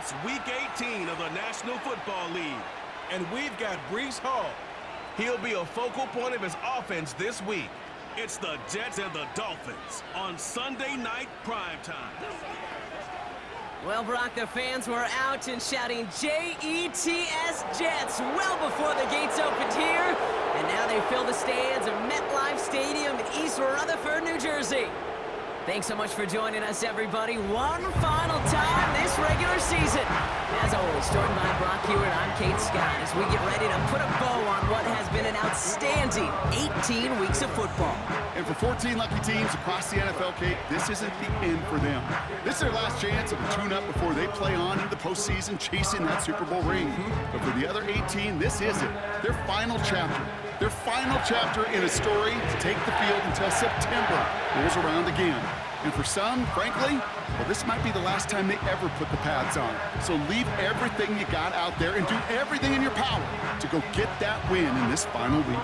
It's Week 18 of the National Football League. And we've got Breece Hall. He'll be a focal point of his offense this week. It's the Jets and the Dolphins on Sunday night primetime. Well, Brock, the fans were out and shouting J-E-T-S Jets well before the gates opened here. And now they fill the stands of MetLife Stadium in East Rutherford, New Jersey. Thanks so much for joining us, everybody. One final time this regular season. As always, joined by Brock Hewitt, I'm Kate Scott, as we get ready to put a bow on what has been an outstanding 18 weeks of football. And for 14 lucky teams across the NFL, Kate, this isn't the end for them. This is their last chance of a tune-up before they play on into the postseason chasing that Super Bowl ring. But for the other 18, this is it. Their final chapter. Their final chapter in a story to take the field until September rolls around again. And for some, frankly, well, this might be the last time they ever put the pads on. So leave everything you got out there and do everything in your power to go get that win in this final week.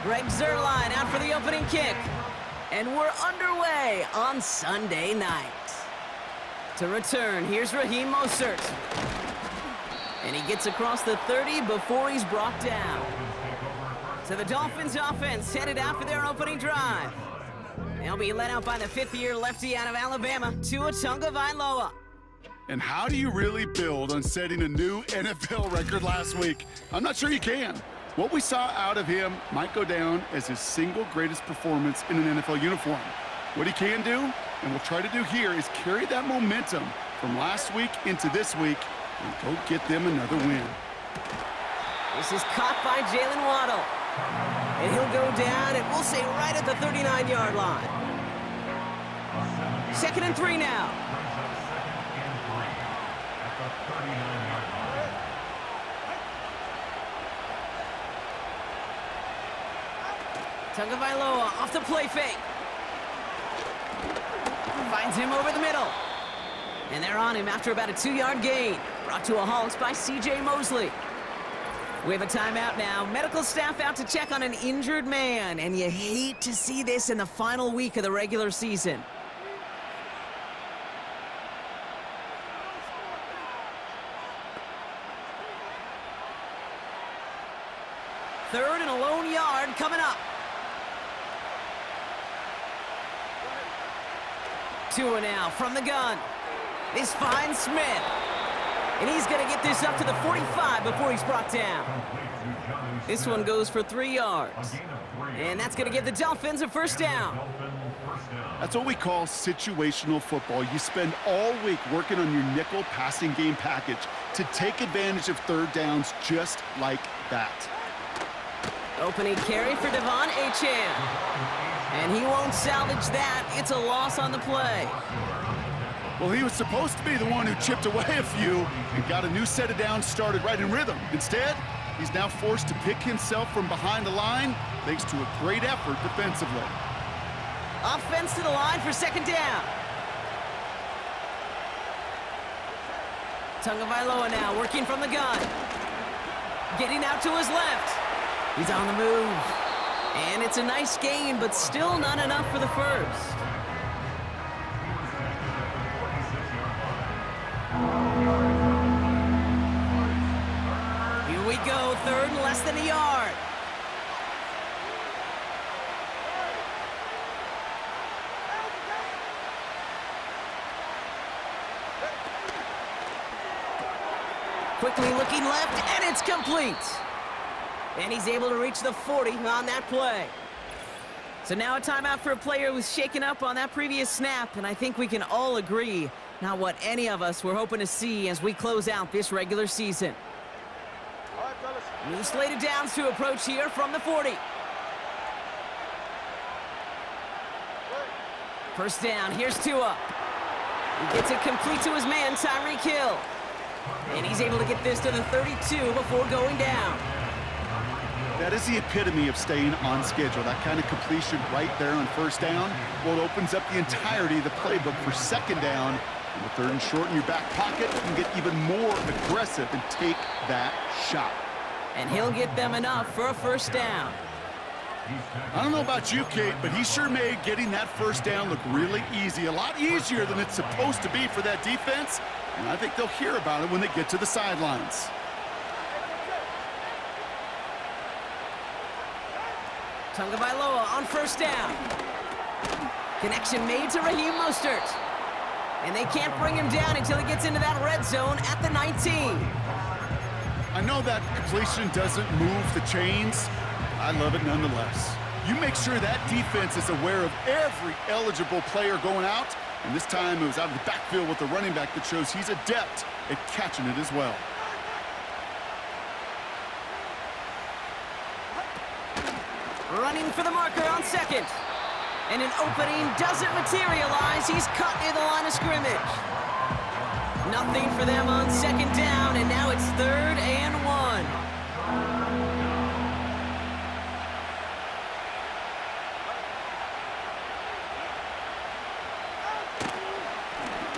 Greg Zuerlein out for the opening kick. And we're underway on Sunday night. To return, here's Raheem Mostert. And he gets across the 30 before he's brought down. So the Dolphins offense headed out for their opening drive. They'll be led out by the fifth-year lefty out of Alabama, Tua Tagovailoa. And how do you really build on setting a new NFL record last week? I'm not sure you can. What we saw out of him might go down as his single greatest performance in an NFL uniform. What he can do, and we'll try to do here, is carry that momentum from last week into this week and go get them another win. This is caught by Jalen Waddle. And he'll go down, and we'll say right at the 39-yard line. 2nd and 3 now. Tagovailoa off the play fake. Finds him over the middle. And they're on him after about a 2-yard gain. Brought to a halt by C.J. Mosley. We have a timeout now. Medical staff out to check on an injured man. And you hate to see this in the final week of the regular season. Third and a lone yard coming up. Tua now from the gun. This finds Smith. And he's going to get this up to the 45 before he's brought down. This one goes for 3 yards. And that's going to give the Dolphins a first down. That's what we call situational football. You spend all week working on your nickel passing game package to take advantage of third downs just like that. Opening carry for Devon Achane. And he won't salvage that. It's a loss on the play. Well, he was supposed to be the one who chipped away a few and got a new set of downs started right in rhythm. Instead, he's now forced to pick himself from behind the line thanks to a great effort defensively. Offense to the line for 2nd down. Tagovailoa now working from the gun. Getting out to his left. He's on the move. And it's a nice gain, but still not enough for the first. Here we go, 3rd and less than a yard. Quickly looking left, and it's complete. And he's able to reach the 40 on that play. So now a timeout for a player who was shaken up on that previous snap, and I think we can all agree, not what any of us were hoping to see as we close out this regular season. New slated downs to approach here from the 40. First down, here's Tua. He gets it complete to his man, Tyreek Hill. And he's able to get this to the 32 before going down. That is the epitome of staying on schedule. That kind of completion right there on first down. Well, it opens up the entirety of the playbook for 2nd down. And with 3rd and short in your back pocket, you can get even more aggressive and take that shot. And he'll get them enough for a first down. I don't know about you, Kate, but he sure made getting that first down look really easy. A lot easier than it's supposed to be for that defense. And I think they'll hear about it when they get to the sidelines. Tagovailoa on first down. Connection made to Raheem Mostert. And they can't bring him down until he gets into that red zone at the 19. I know that completion doesn't move the chains. I love it nonetheless. You make sure that defense is aware of every eligible player going out. And this time it was out of the backfield with the running back that shows he's adept at catching it as well. Running for the marker on 2nd. And an opening doesn't materialize. He's cut near the line of scrimmage. Nothing for them on 2nd down, and now it's 3rd and 1.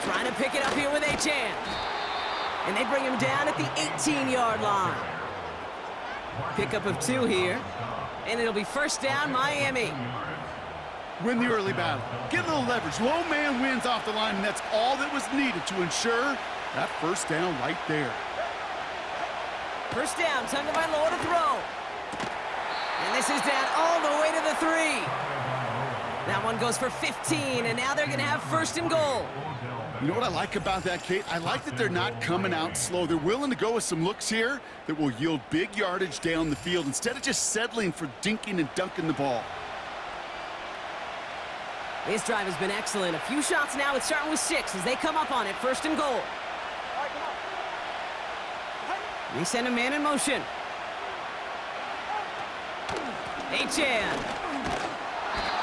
Trying to pick it up here with Achane. And they bring him down at the 18-yard line. Pickup of 2 here. and it'll be first down, Miami. Win the early battle. Get a little leverage. Low man wins off the line, and that's all that was needed to ensure that first down right there. First down, Tagovailoa to throw. And this is down all the way to the 3. That one goes for 15, and now they're going to have first and goal. You know what I like about that, Kate? I like that they're not coming out slow. They're willing to go with some looks here that will yield big yardage down the field instead of just settling for dinking and dunking the ball. This drive has been excellent. A few shots now. It's starting with 6 as they come up on it. First and goal. They send a man in motion. Achan.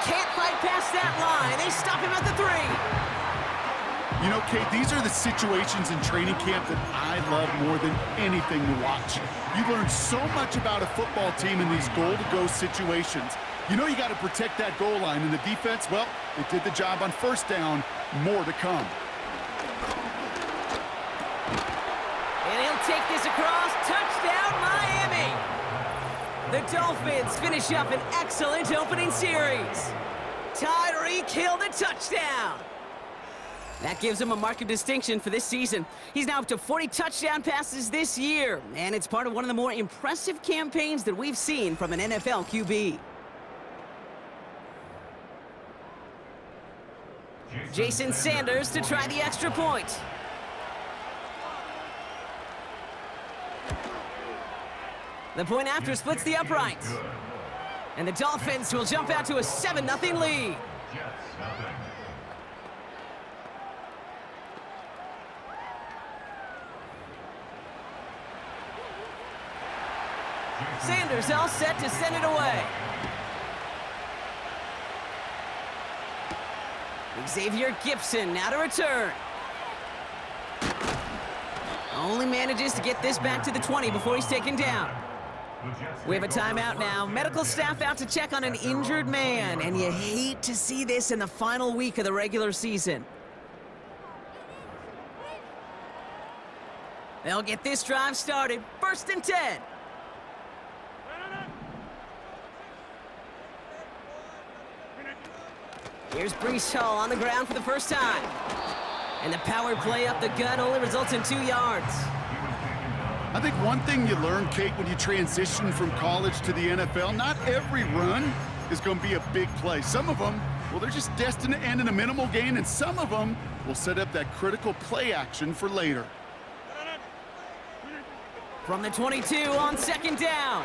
Can't fight past that line. They stop him at the 3. You know, Kate, these are the situations in training camp that I love more than anything to watch. You learn so much about a football team in these goal-to-go situations. You know you got to protect that goal line, and the defense, well, they did the job on first down. More to come. And he'll take this across. Touchdown, Miami! The Dolphins finish up an excellent opening series. Tyreek Hill, the touchdown. That gives him a mark of distinction for this season. He's now up to 40 touchdown passes this year, and it's part of one of the more impressive campaigns that we've seen from an NFL QB. Jason Sanders to try the extra point. The point after splits the uprights. And the Dolphins will jump out to a 7-0 lead. Sanders all set to send it away. Xavier Gibson now to return. Only manages to get this back to the 20 before he's taken down. We have a timeout now. Medical staff out to check on an injured man, and you hate to see this in the final week of the regular season. They'll get this drive started. First and 10. Here's Breece Hall on the ground for the first time. And the power play up the gut only results in 2 yards. I think one thing you learn, Kate, when you transition from college to the NFL, not every run is going to be a big play. Some of them, well, they're just destined to end in a minimal gain, and some of them will set up that critical play action for later. From the 22 on second down.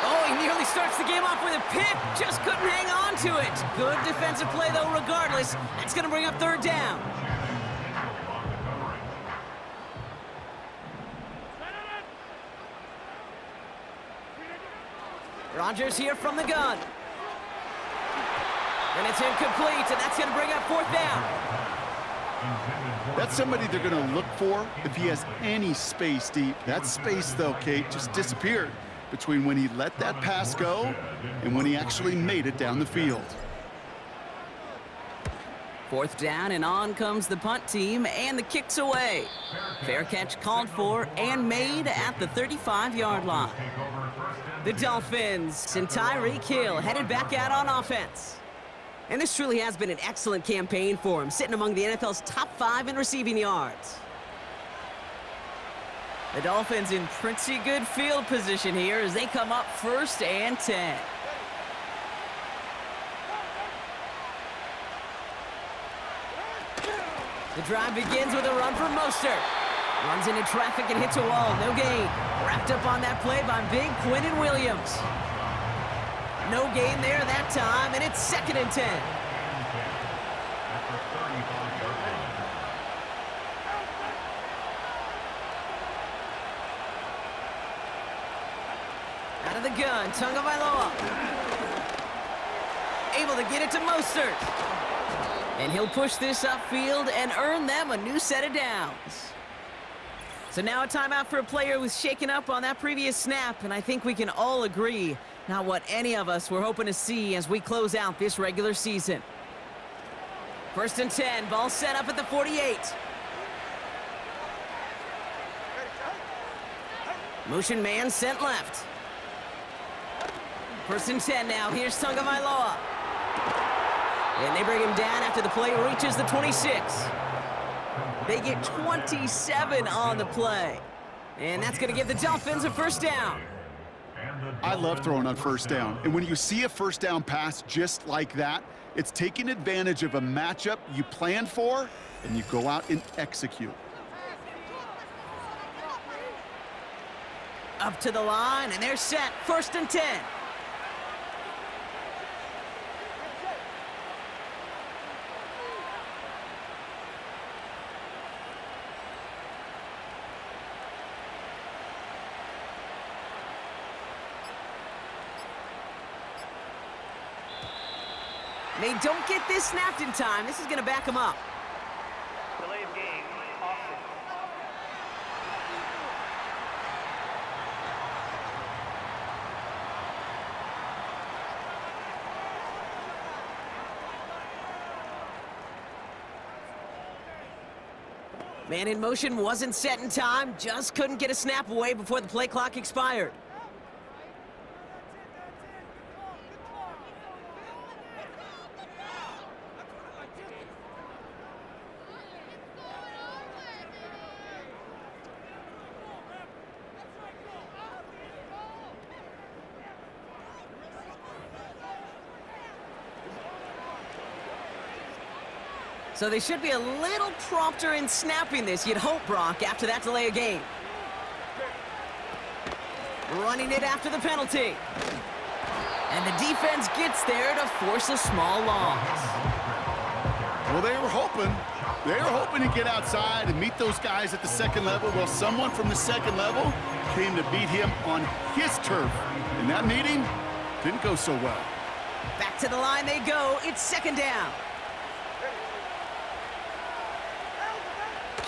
Oh, he nearly starts the game off with a pick. Just couldn't hang on to it. Good defensive play, though, regardless. That's going to bring up third down. Rodgers here from the gun. And it's incomplete, and that's going to bring up fourth down. That's somebody they're going to look for if he has any space deep. That space, though, Kate, just disappeared between when he let that pass go and when he actually made it down the field. Fourth down, and on comes the punt team, and the kick's away. Fair catch called for and made at the 35-yard line. The Dolphins and Tyreek Hill headed back out on offense. And this truly has been an excellent campaign for him, sitting among the NFL's top 5 in receiving yards. The Dolphins in pretty good field position here as they come up first and 10. The drive begins with a run for Mostert. Runs into traffic and hits a wall. No gain. Wrapped up on that play by big Quinnen Williams. No gain there that time, and it's second and 10. Out of the gun, Tagovailoa. Able to get it to Mostert. And he'll push this upfield and earn them a new set of downs. So now a timeout for a player who was shaken up on that previous snap, and I think we can all agree not what any of us were hoping to see as we close out this regular season. First and 10, ball set up at the 48. Motion man sent left. First and 10 now. Here's Tagovailoa. And they bring him down after the play reaches the 26. They get 27 on the play. And that's going to give the Dolphins a first down. I love throwing on first down. And when you see a first down pass just like that, it's taking advantage of a matchup you planned for, and you go out and execute. Up to the line, and they're set. First and 10. They don't get this snapped in time. This is going to back them up. Delay of game, offense. Man in motion wasn't set in time. Just couldn't get a snap away before the play clock expired. So they should be a little prompter in snapping this, you'd hope, Brock, after that delay of game. Running it after the penalty. And the defense gets there to force a small loss. Well, they were hoping. They were hoping to get outside and meet those guys at the second level. Well, someone from the second level came to beat him on his turf. And that meeting didn't go so well. Back to the line they go. It's second down.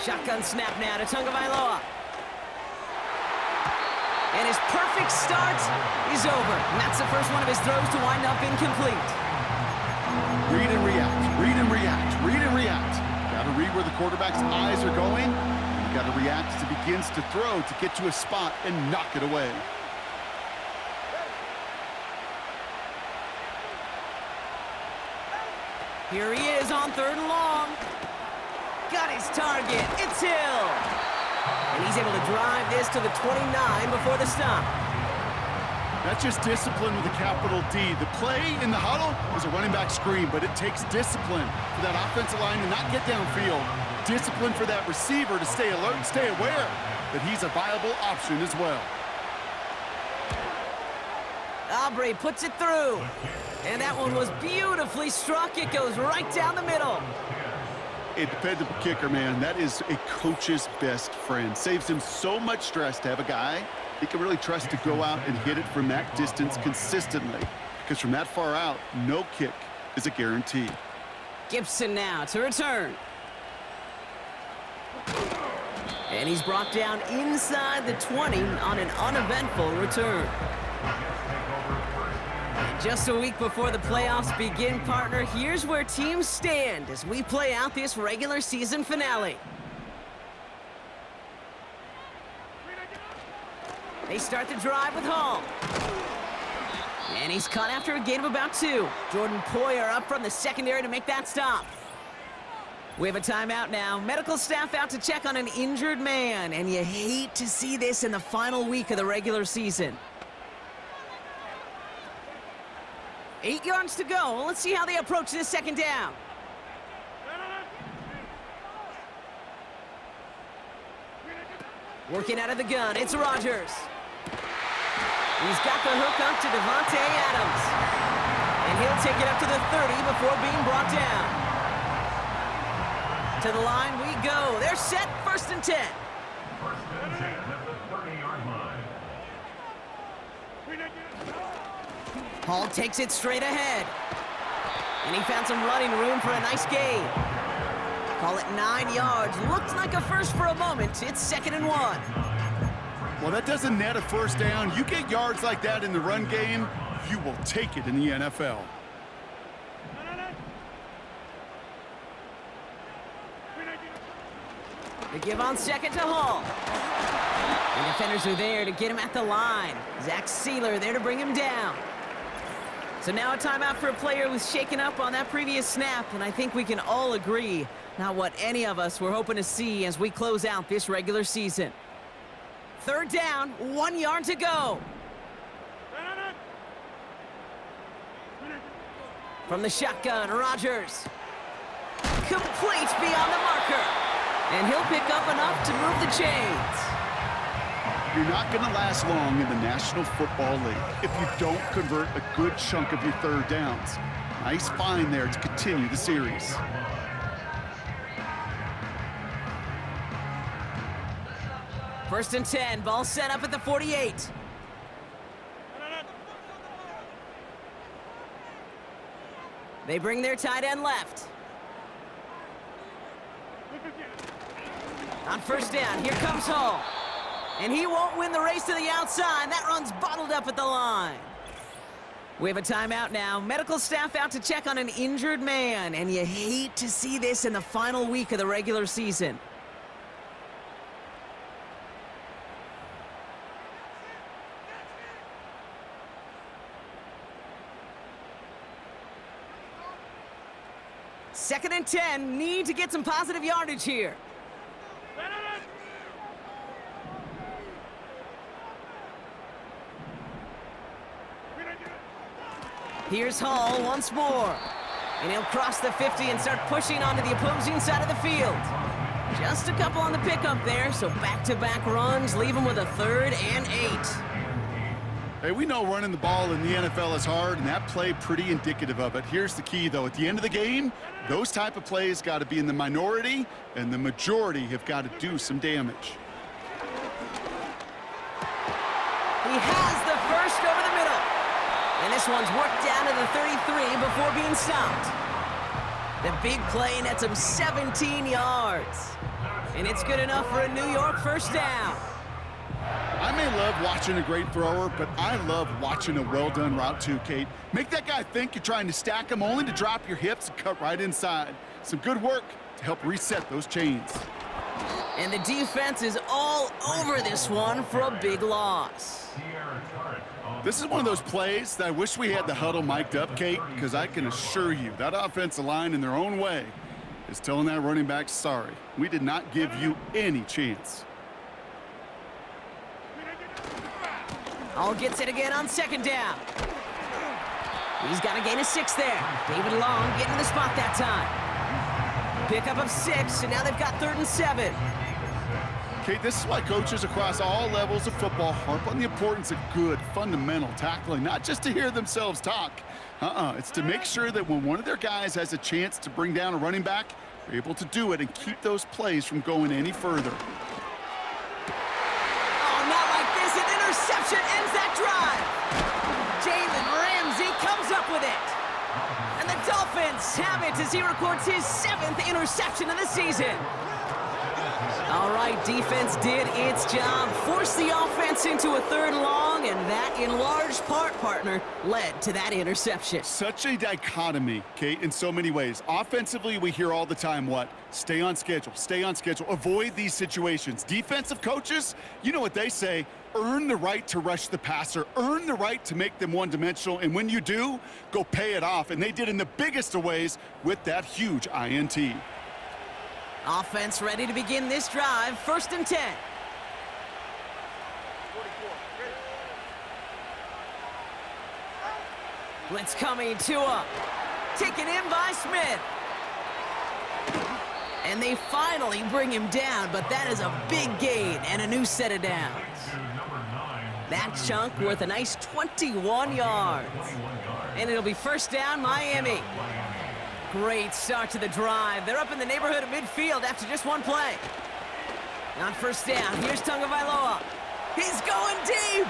Shotgun snap now to Tagovailoa. And his perfect start is over. And that's the first one of his throws to wind up incomplete. Read and react, read and react, read and react. Got to read where the quarterback's eyes are going. You got to react as he begins to throw to get to a spot and knock it away. Here he is on third and long. Got his target. It's Hill. And he's able to drive this to the 29 before the stop. That's just discipline with a capital D. The play in the huddle is a running back screen, but it takes discipline for that offensive line to not get downfield. Discipline for that receiver to stay alert and stay aware that he's a viable option as well. Aubrey puts it through. And that one was beautifully struck. It goes right down the middle. A dependable kicker, man. That is a coach's best friend. Saves him so much stress to have a guy he can really trust to go out and hit it from that distance consistently. Because from that far out, no kick is a guarantee. Gibson now to return. And he's brought down inside the 20 on an uneventful return. Just a week before the playoffs begin, partner, here's where teams stand as we play out this regular season finale. They start the drive with Hall. And he's caught after a gain of about 2. Jordan Poyer up from the secondary to make that stop. We have a timeout now. Medical staff out to check on an injured man, and you hate to see this in the final week of the regular season. 8 yards to go. Let's see how they approach this second down. Working out of the gun, it's Rodgers. He's got the hook up to Devontae Adams. And he'll take it up to the 30 before being brought down. To the line we go. They're set, first and 10. First and 10 at the 30-yard line. Hall takes it straight ahead. And he found some running room for a nice gain. Call it 9 yards. Looked like a first for a moment. It's second and 1. Well, that doesn't net a first down. You get yards like that in the run game, you will take it in the NFL. They give on second to Hall. And defenders are there to get him at the line. Zach Sealer there to bring him down. So now a timeout for a player who's shaken up on that previous snap, and I think we can all agree, not what any of us were hoping to see as we close out this regular season. Third down, 1 yard to go. From the shotgun, Rodgers. Complete beyond the marker. And he'll pick up enough to move the chains. You're not going to last long in the National Football League if you don't convert a good chunk of your third downs. Nice find there to continue the series. First and 10, ball set up at the 48. They bring their tight end left. On first down, here comes Hall. And he won't win the race to the outside. That run's bottled up at the line. We have a timeout now. Medical staff out to check on an injured man. And you hate to see this in the final week of the regular season. Second and 10, need to get some positive yardage here. Here's Hall once more. And he'll cross the 50 and start pushing onto the opposing side of the field. Just a couple on the pickup there, so back-to-back runs leave him with a 3rd and 8. Hey, we know running the ball in the NFL is hard, and that play pretty indicative of it. Here's the key, though. At the end of the game, those type of plays got to be in the minority, and the majority have got to do some damage. He has the first over the middle. And this one's worked down to the 33 before being stopped. The big play nets him 17 yards. And it's good enough for a New York first down. I may love watching a great thrower, but I love watching a well-done route too, Kate. Make that guy think you're trying to stack him only to drop your hips and cut right inside. Some good work to help reset those chains. And the defense is all over this one for a big loss. This is one of those plays that I wish we had the huddle mic'd up, Kate, because I can assure you that offensive line in their own way is telling that running back, sorry, we did not give you any chance. All gets it again on second down. He's got to gain a 6 there. David Long getting to the spot that time. Pickup of 6, and now they've got 3rd and 7. Kate, this is why coaches across all levels of football harp on the importance of good, fundamental tackling, not just to hear themselves talk. It's to make sure that when one of their guys has a chance to bring down a running back, they're able to do it and keep those plays from going any further. Interception ends that drive. Jalen Ramsey comes up with it. And the Dolphins have it as he records his 7th interception of the season. All right, defense did its job, forced the offense into a 3rd and long, and that, in large part, partner, led to that interception. Such a dichotomy, Kate, in so many ways. Offensively, we hear all the time what? Stay on schedule, avoid these situations. Defensive coaches, you know what they say, earn the right to rush the passer, earn the right to make them one-dimensional, and when you do, go pay it off. And they did in the biggest of ways with that huge INT. Offense ready to begin this drive, 1st and 10. Blitz coming, Tua. Taken in by Smith. And they finally bring him down, but that is a big gain and a new set of downs. That chunk worth a nice 21 yards. And it'll be first down, Miami. Great start to the drive. They're up in the neighborhood of midfield after just one play. On first down, here's Tagovailoa. He's going deep.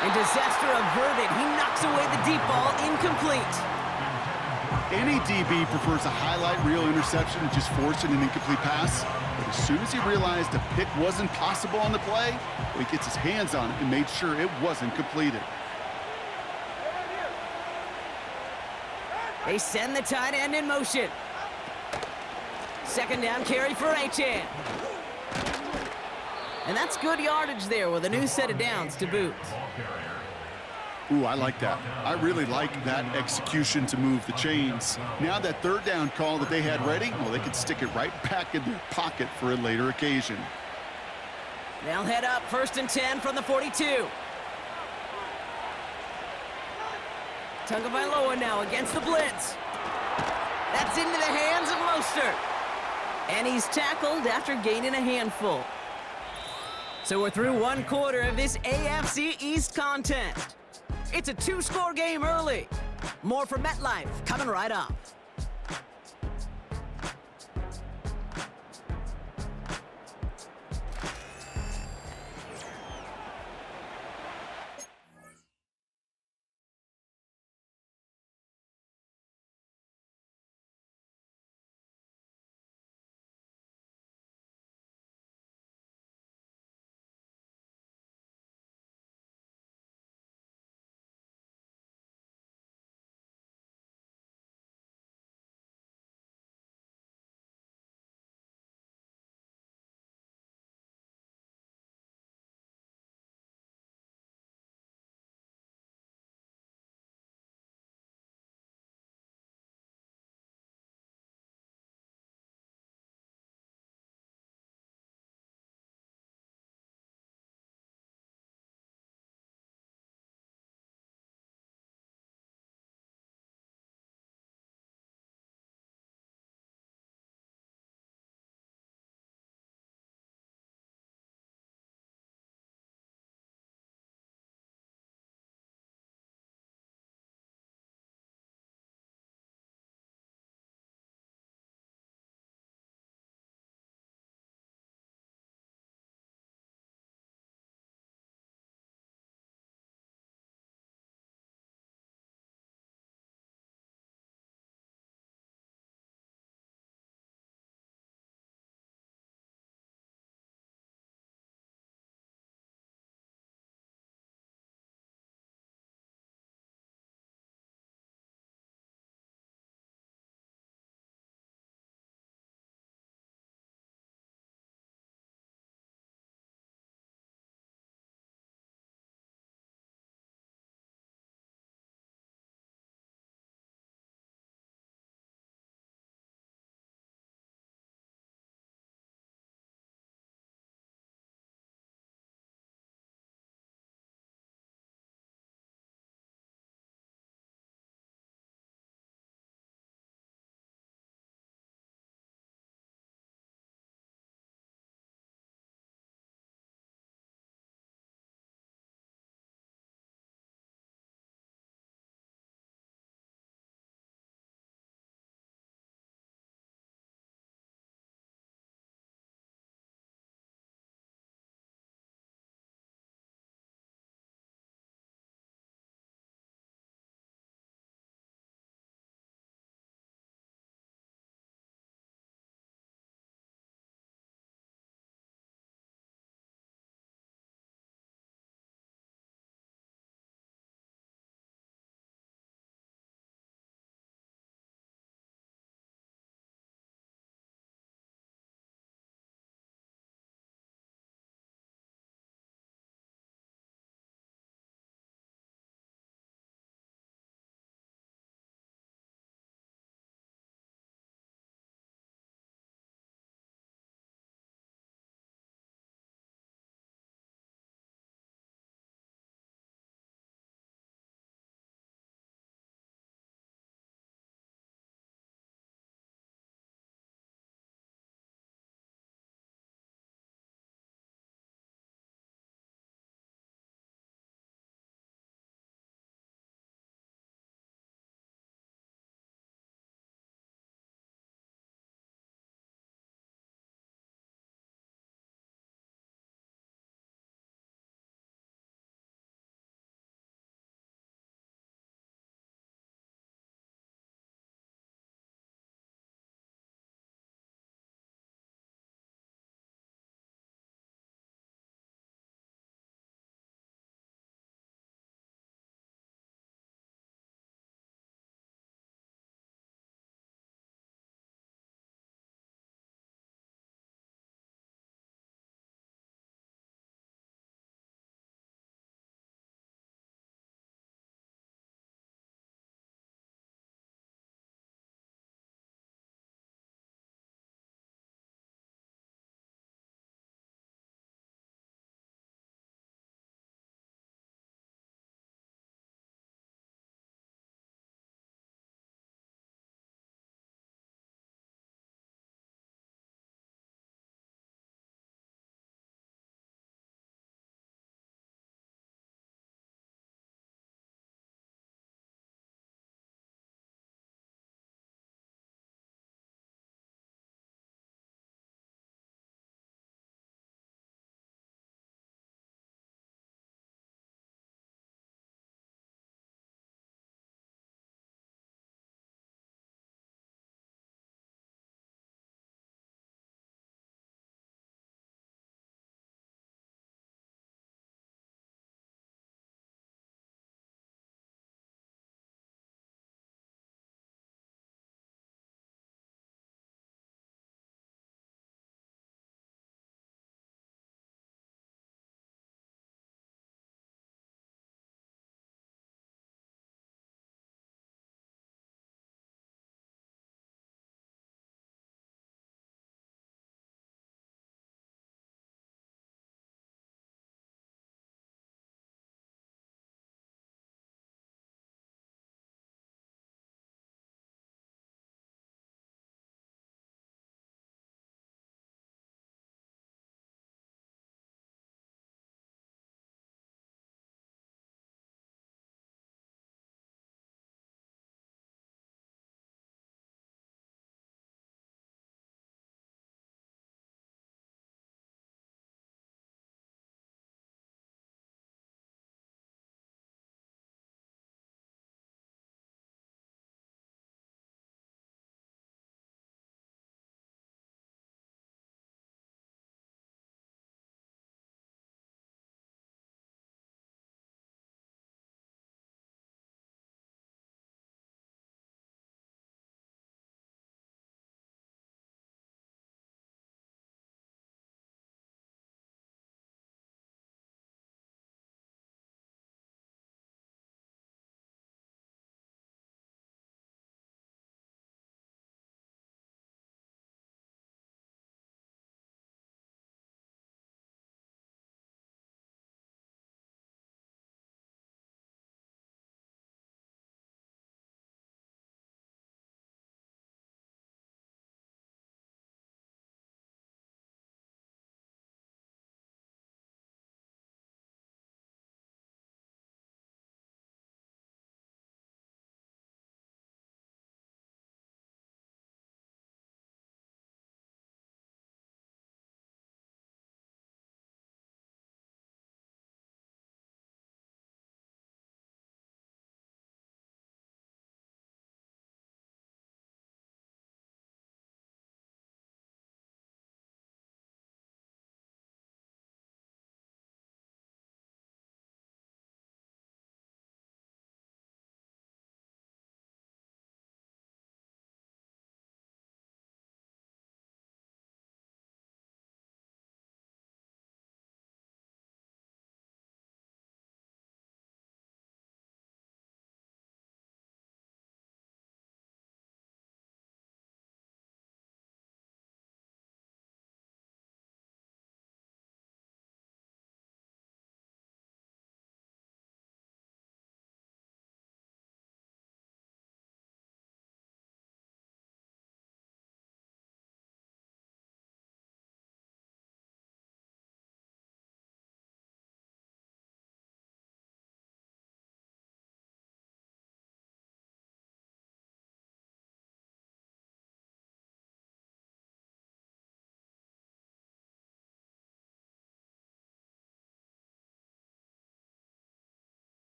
And disaster averted. He knocks away the deep ball, incomplete. Any DB prefers a highlight reel interception and just forcing an incomplete pass. But as soon as he realized a pick wasn't possible on the play, he gets his hands on it and made sure it wasn't completed. They send the tight end in motion. Second down carry for Achane. And that's good yardage there with a new set of downs to boot. Ooh, I like that. I really like that execution to move the chains. Now that third down call that they had ready, well, they could stick it right back in their pocket for a later occasion. They'll head up 1st and 10 from the 42. Tagovailoa now against the blitz. That's into the hands of Mostert. And he's tackled after gaining a handful. So we're through one quarter of this AFC East contest. It's a 2-score game early. More from MetLife coming right up.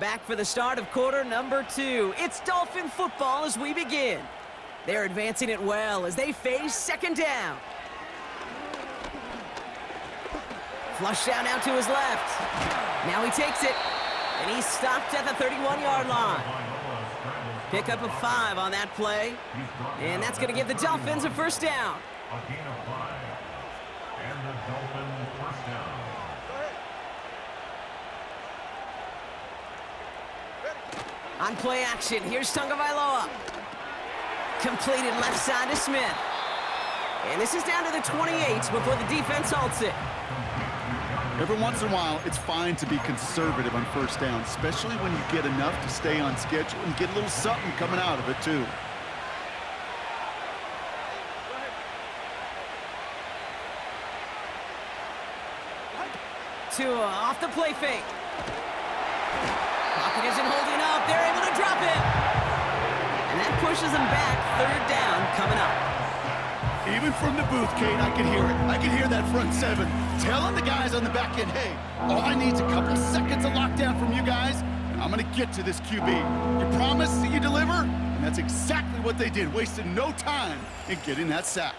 Back for the start of quarter number 2. It's Dolphin football as we begin. They're advancing it well as they face second down. Flush down now to his left. Now he takes it, and he's stopped at the 31-yard line. Pickup of 5 on that play, and that's going to give the Dolphins a first down. A gain of 5. And the Dolphins first down. On play action, here's Tagovailoa. Completed left side to Smith. And this is down to the 28 before the defense halts it. Every once in a while, it's fine to be conservative on first down, especially when you get enough to stay on schedule and get a little something coming out of it, too. Tua off the play fake. Pocket isn't holding up. They're able to drop it. And that pushes them back. Third down coming up. Even from the booth, Kate, I can hear it. I can hear that front 7 telling the guys on the back end, hey, all I need is a couple seconds of lockdown from you guys, and I'm going to get to this QB. You promise that you deliver? And that's exactly what they did, wasted no time in getting that sack.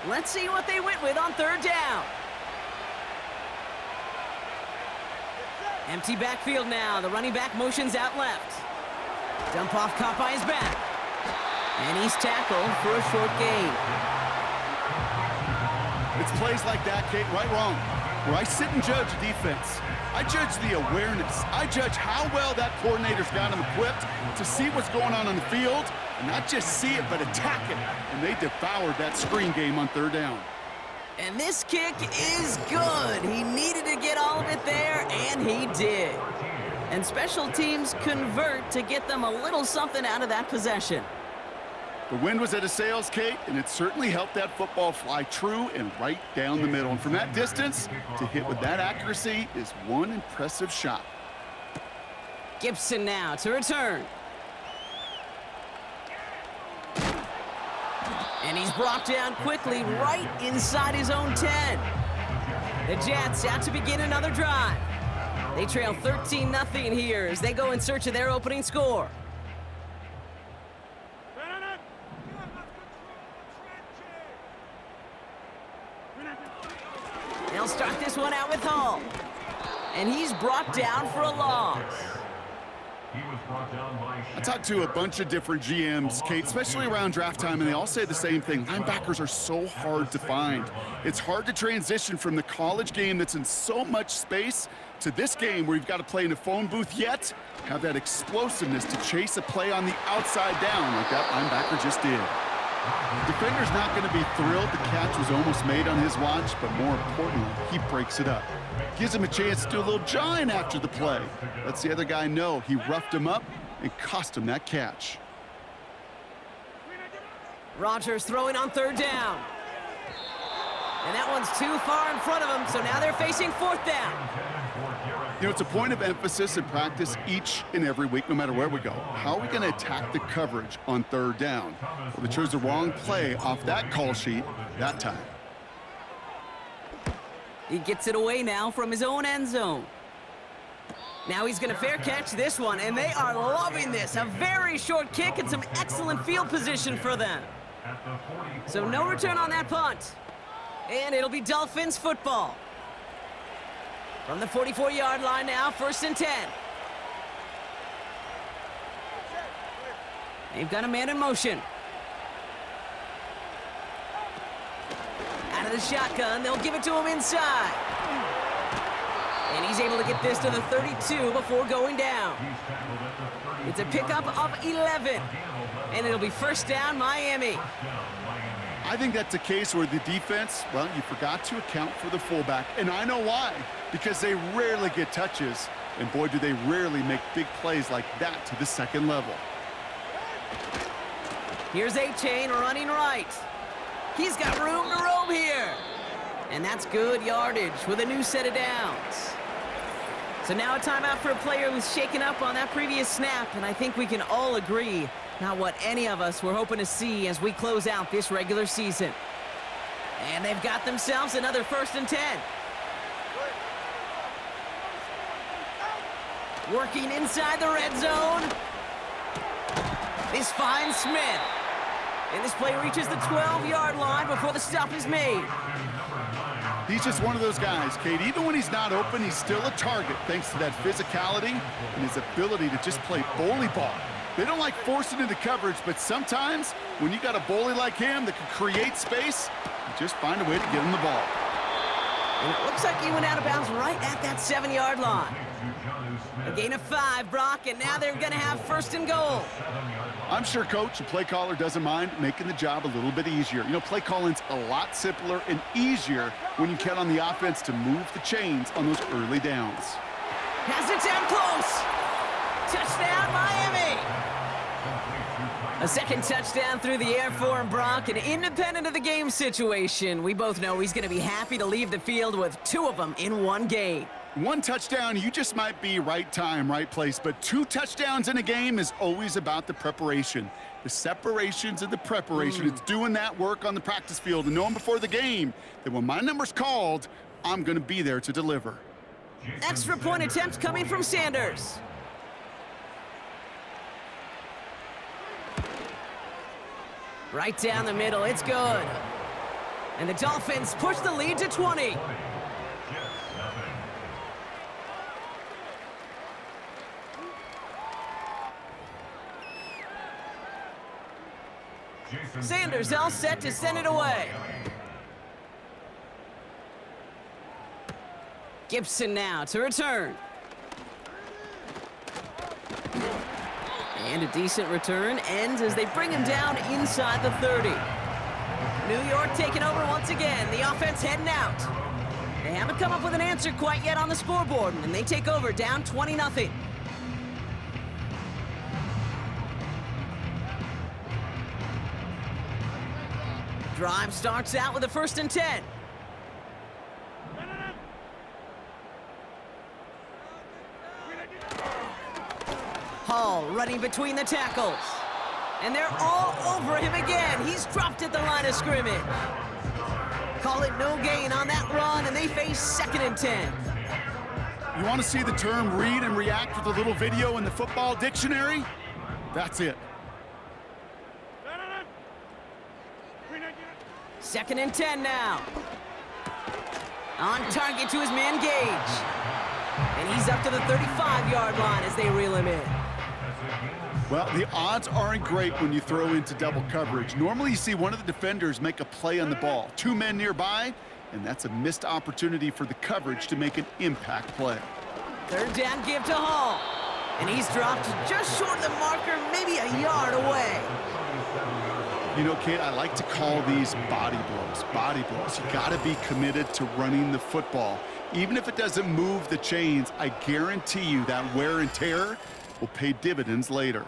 Let's see what they went with on third down. Empty backfield now. The running back motions out left. Dump off caught by his back. And he's tackled for a short gain. It's plays like that, Kate, right wrong, where I sit and judge defense. I judge the awareness. I judge how well that coordinator's got them equipped to see what's going on the field, and not just see it, but attack it. And they devoured that screen game on third down. And this kick is good. He needed to get all of it there, and he did. And special teams convert to get them a little something out of that possession. The wind was at his sails, Kate, and it certainly helped that football fly true and right down the middle. And from that distance, to hit with that accuracy is one impressive shot. Gibson now to return. And he's brought down quickly right inside his own 10. The Jets out to begin another drive. They trail 13-0 here as they go in search of their opening score. They'll start this one out with Hall. And he's brought down for a loss. I talked to a bunch of different GMs, Kate, especially around draft time, and they all say the same thing. Linebackers are so hard to find. It's hard to transition from the college game that's in so much space to this game where you've got to play in a phone booth, yet have that explosiveness to chase a play on the outside down like that linebacker just did. The defender's not going to be thrilled the catch was almost made on his watch, but more importantly, he breaks it up. Gives him a chance to do a little jawing after the play. Lets the other guy know he roughed him up and cost him that catch. Rodgers throwing on third down. And that one's too far in front of him, so now they're facing fourth down. You know, it's a point of emphasis in practice each and every week, no matter where we go. How are we going to attack the coverage on third down? Well, they chose the wrong play off that call sheet that time. He gets it away now from his own end zone. Now he's going to fair catch this one, and they are loving this. A very short kick and some excellent field position for them. So no return on that punt. And it'll be Dolphins football. From the 44-yard line now, 1st and 10. They've got a man in motion. Out of the shotgun, they'll give it to him inside. And he's able to get this to the 32 before going down. It's a pickup of 11. And it'll be first down, Miami. I think that's a case where the defense, well, you forgot to account for the fullback. And I know why. Because they rarely get touches. And boy, do they rarely make big plays like that to the second level. Here's A-Chain running right. He's got room to roam here. And that's good yardage with a new set of downs. So now a timeout for a player who's shaken up on that previous snap. And I think we can all agree, not what any of us were hoping to see as we close out this regular season. And they've got themselves another 1st and 10. Working inside the red zone. This finds Smith. And this play reaches the 12-yard line before the stop is made. He's just one of those guys, Kate. Even when he's not open, he's still a target thanks to that physicality and his ability to just play bully ball. They don't like forcing into coverage, but sometimes when you got a bully like him that can create space, you just find a way to get him the ball. And it looks like he went out of bounds right at that 7-yard line. A gain of 5, Brock, and now they're going to have 1st and goal. I'm sure coach and play caller doesn't mind making the job a little bit easier. You know, play calling's a lot simpler and easier when you count on the offense to move the chains on those early downs. Has it down close. Touchdown, Miami. A second touchdown through the air for him, Brock, and independent of the game situation, we both know he's going to be happy to leave the field with 2 of them in one game. 1 touchdown, you just might be right time, right place, but 2 touchdowns in a game is always about the preparation. The separations and the preparation. It's doing that work on the practice field and knowing before the game that when my number's called, I'm going to be there to deliver. Extra point attempt coming from Sanders. Right down the middle, it's good. And the Dolphins push the lead to 20. Sanders all set to send it away. Gibson now to return. And a decent return ends as they bring him down inside the 30. New York taking over once again. The offense heading out. They haven't come up with an answer quite yet on the scoreboard, and they take over down 20-0. Drive starts out with a 1st and 10. Hall running between the tackles. And they're all over him again. He's dropped at the line of scrimmage. Call it no gain on that run, and they face 2nd and 10. You want to see the term read and react with a little video in the football dictionary? That's it. 2nd and 10 now. On target to his man Gage. And he's up to the 35-yard line as they reel him in. Well, the odds aren't great when you throw into double coverage. Normally you see one of the defenders make a play on the ball. 2 men nearby, and that's a missed opportunity for the coverage to make an impact play. 3rd down give to Hall. And he's dropped just short of the marker, maybe a yard away. You know, Kate, I like to call these body blows. Body blows. You got to be committed to running the football. Even if it doesn't move the chains, I guarantee you that wear and tear will pay dividends later.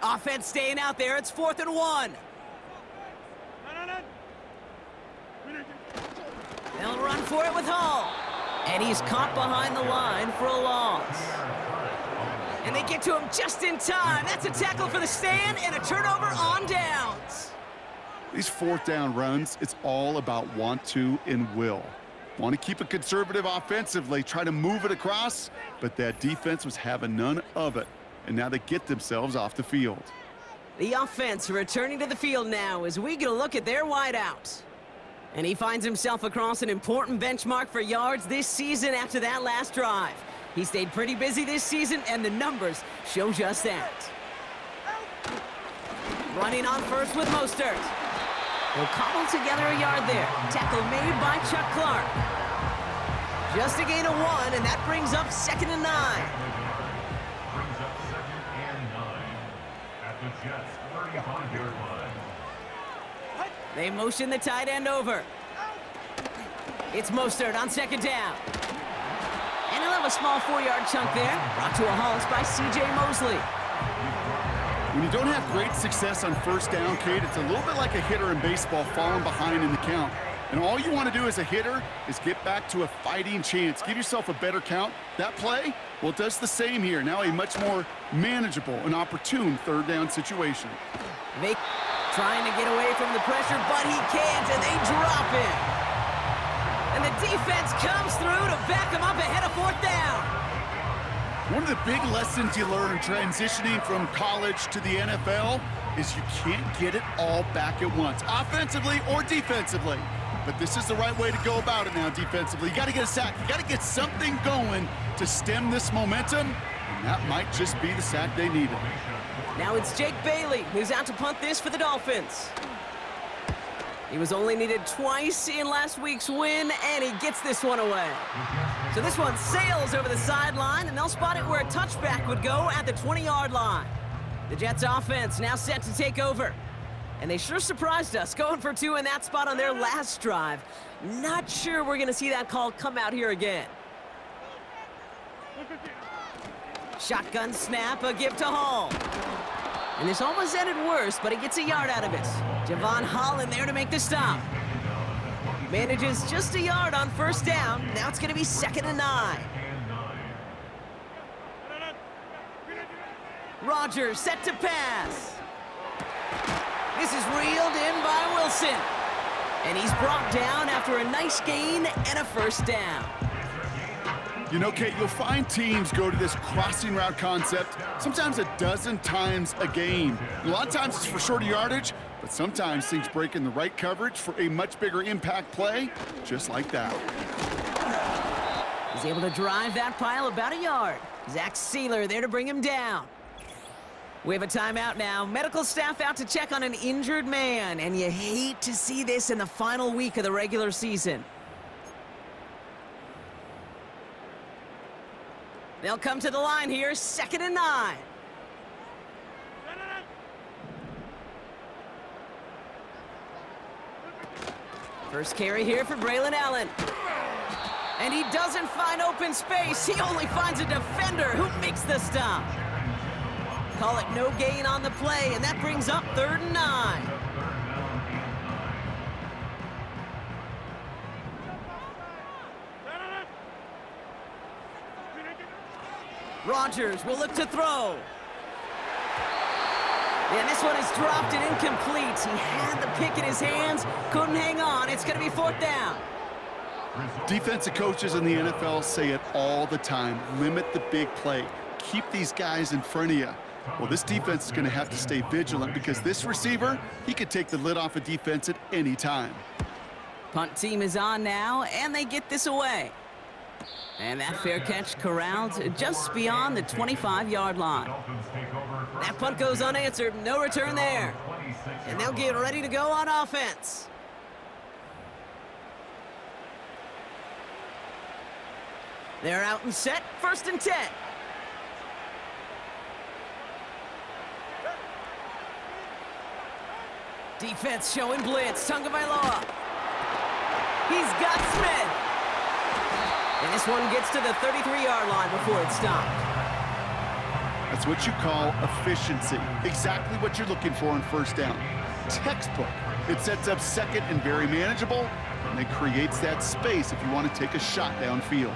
Offense staying out there. It's 4th and 1. They'll run for it with Hall. And he's caught behind the line for a loss. And they get to him just in time. That's a tackle for the stand and a turnover on downs. These 4th down runs, it's all about want to and will. Want to keep it conservative offensively, try to move it across, but that defense was having none of it. And now they get themselves off the field. The offense returning to the field now as we get a look at their wideout. And he finds himself across an important benchmark for yards this season after that last drive. He stayed pretty busy this season, and the numbers show just that. Running on first with Mostert. He'll cobble together a yard there. Tackle made by Chuck Clark. Just a gain of 1, and that brings up 2nd and 9. Brings up 2nd and 9 at the Jets' 35-yard line. They motion the tight end over. It's Mostert on 2nd down. And he'll have a small 4-yard chunk there. Brought to a halt by C.J. Mosley. When you don't have great success on 1st down, Kate, it's a little bit like a hitter in baseball falling behind in the count. And all you want to do as a hitter is get back to a fighting chance. Give yourself a better count. That play, well, it does the same here. Now a much more manageable and opportune third down situation. They trying to get away from the pressure, but he can't, and they drop him. And the defense comes through to back him up ahead of fourth down. One of the big lessons you learn transitioning from college to the NFL is you can't get it all back at once, offensively or defensively. But this is the right way to go about it now defensively. You got to get a sack. You got to get something going to stem this momentum, and that might just be the sack they needed. Now it's Jake Bailey who's out to punt this for the Dolphins. He was only needed twice in last week's win, and he gets this one away. So this one sails over the sideline, and they'll spot it where a touchback would go at the 20-yard line. The Jets offense now set to take over. And they sure surprised us, going for two in that spot on their last drive. Not sure we're going to see that call come out here again. Shotgun snap, a give to Hall. And this almost ended worse, but he gets a yard out of it. Javon Holland there to make the stop. Manages just a yard on first down. Now it's going to be 2nd and 9. Rodgers set to pass. This is reeled in by Wilson. And he's brought down after a nice gain and a first down. You know, Kate, you'll find teams go to this crossing route concept sometimes a dozen times a game. A lot of times it's for shorter yardage, but sometimes things break in the right coverage for a much bigger impact play, just like that. He's able to drive that pile about a yard. Zach Sealer there to bring him down. We have a timeout now. Medical staff out to check on an injured man, and you hate to see this in the final week of the regular season. They'll come to the line here, 2nd and 9. First carry here for Braylon Allen. And he doesn't find open space. He only finds a defender who makes the stop. Call it no gain on the play, and that brings up 3rd and 9. Rodgers will look to throw. And this one is dropped and incomplete. He had the pick in his hands, couldn't hang on. It's going to be 4th down. Defensive coaches in the NFL say it all the time. Limit the big play. Keep these guys in front of you. Well, this defense is going to have to stay vigilant because this receiver, he could take the lid off a defense at any time. Punt team is on now, and they get this away. And that fair catch corralled just beyond the 25-yard line. That punt goes unanswered, no return there. And they'll get ready to go on offense. They're out and set, 1st and 10. Defense showing blitz, Tagovailoa. He's got Smith. And this one gets to the 33-yard line before it's stopped. That's what you call efficiency. Exactly what you're looking for on first down. Textbook. It sets up 2nd and very manageable, and it creates that space if you want to take a shot downfield.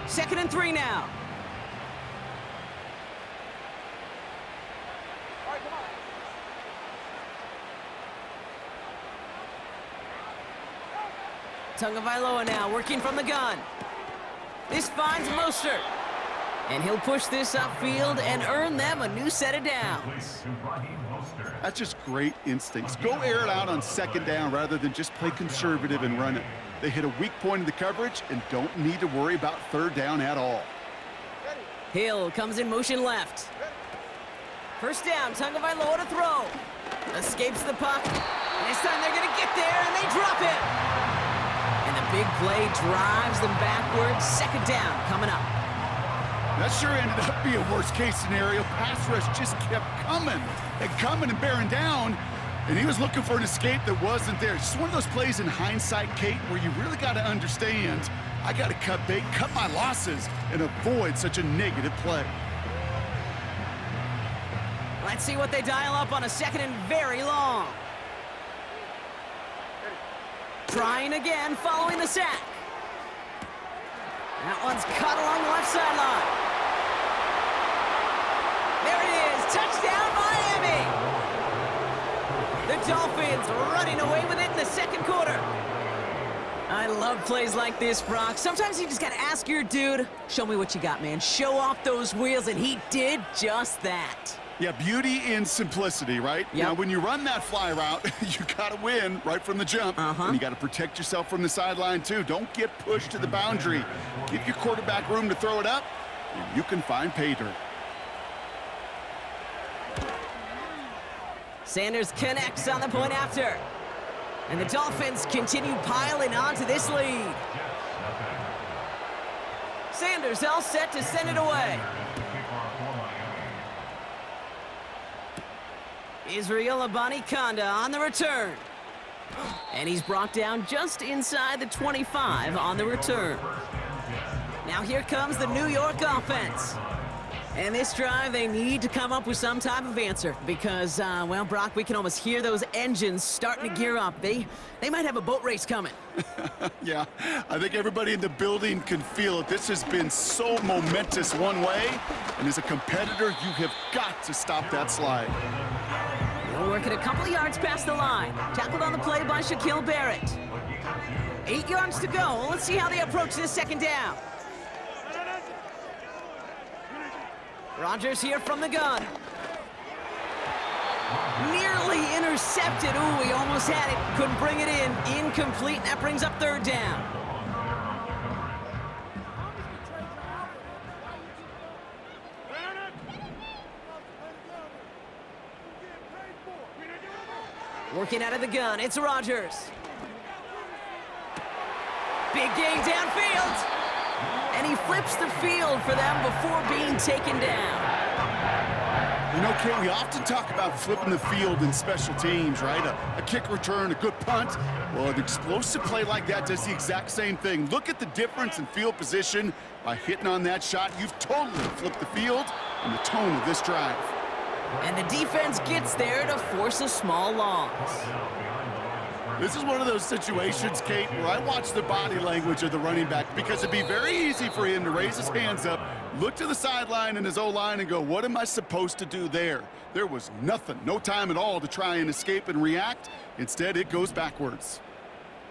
2nd and 3 now. Tagovailoa now working from the gun. This finds Mostert. And he'll push this upfield and earn them a new set of downs. That's just great instincts. Go air it out on 2nd down rather than just play conservative and run it. They hit a weak point in the coverage and don't need to worry about 3rd down at all. Hill comes in motion left. First down, Tagovailoa to throw. Escapes the puck. And this time they're going to get there, and they drop it. And the big play drives them backwards. 2nd down coming up. That sure ended up being a worst-case scenario. Pass rush just kept coming and bearing down, and he was looking for an escape that wasn't there. Just one of those plays in hindsight, Kate, where you really got to understand, I got to cut bait, cut my losses, and avoid such a negative play. Let's see what they dial up on a second and very long. Trying again, following the sack. That one's caught along the left sideline. There it is, touchdown Miami! The Dolphins running away with it in the second quarter. I love plays like this, Brock. Sometimes you just gotta ask your dude, show me what you got, man. Show off those wheels, and he did just that. Yeah, beauty in simplicity, right? Yep. Now, when you run that fly route, you got to win right from the jump. And you got to protect yourself from the sideline, too. Don't get pushed to the boundary. Give your quarterback room to throw it up, and you can find pay dirt. Sanders connects on the point after. And the Dolphins continue piling on to this lead. Sanders all set to send it away. Israel Abanikanda on the return. And he's brought down just inside the 25 on the return. Now here comes the New York offense. And this drive, they need to come up with some type of answer because, well, Brock, we can almost hear those engines starting to gear up. They might have a boat race coming. Yeah, I think everybody in the building can feel it. This has been so momentous one way, and as a competitor, you have got to stop that slide. They'll work it a couple of yards past the line. Tackled on the play by Shaquille Barrett. 8 yards to go. Let's see how they approach this second down. Rodgers here from the gun. Nearly intercepted. Ooh, he almost had it. Couldn't bring it in. Incomplete. That brings up third down. Working out of the gun. It's Rodgers. Big gain downfield. And he flips the field for them before being taken down. You know, Kate, we often talk about flipping the field in special teams, right? A kick return, a good punt. Well, an explosive play like that does the exact same thing. Look at the difference in field position. By hitting on that shot, you've totally flipped the field and the tone of this drive. And the defense gets there to force a small loss. This is one of those situations, Kate, where I watch the body language of the running back because it'd be very easy for him to raise his hands up, look to the sideline and his O-line and go, what am I supposed to do there? There was nothing, no time at all to try and escape and react. Instead, it goes backwards.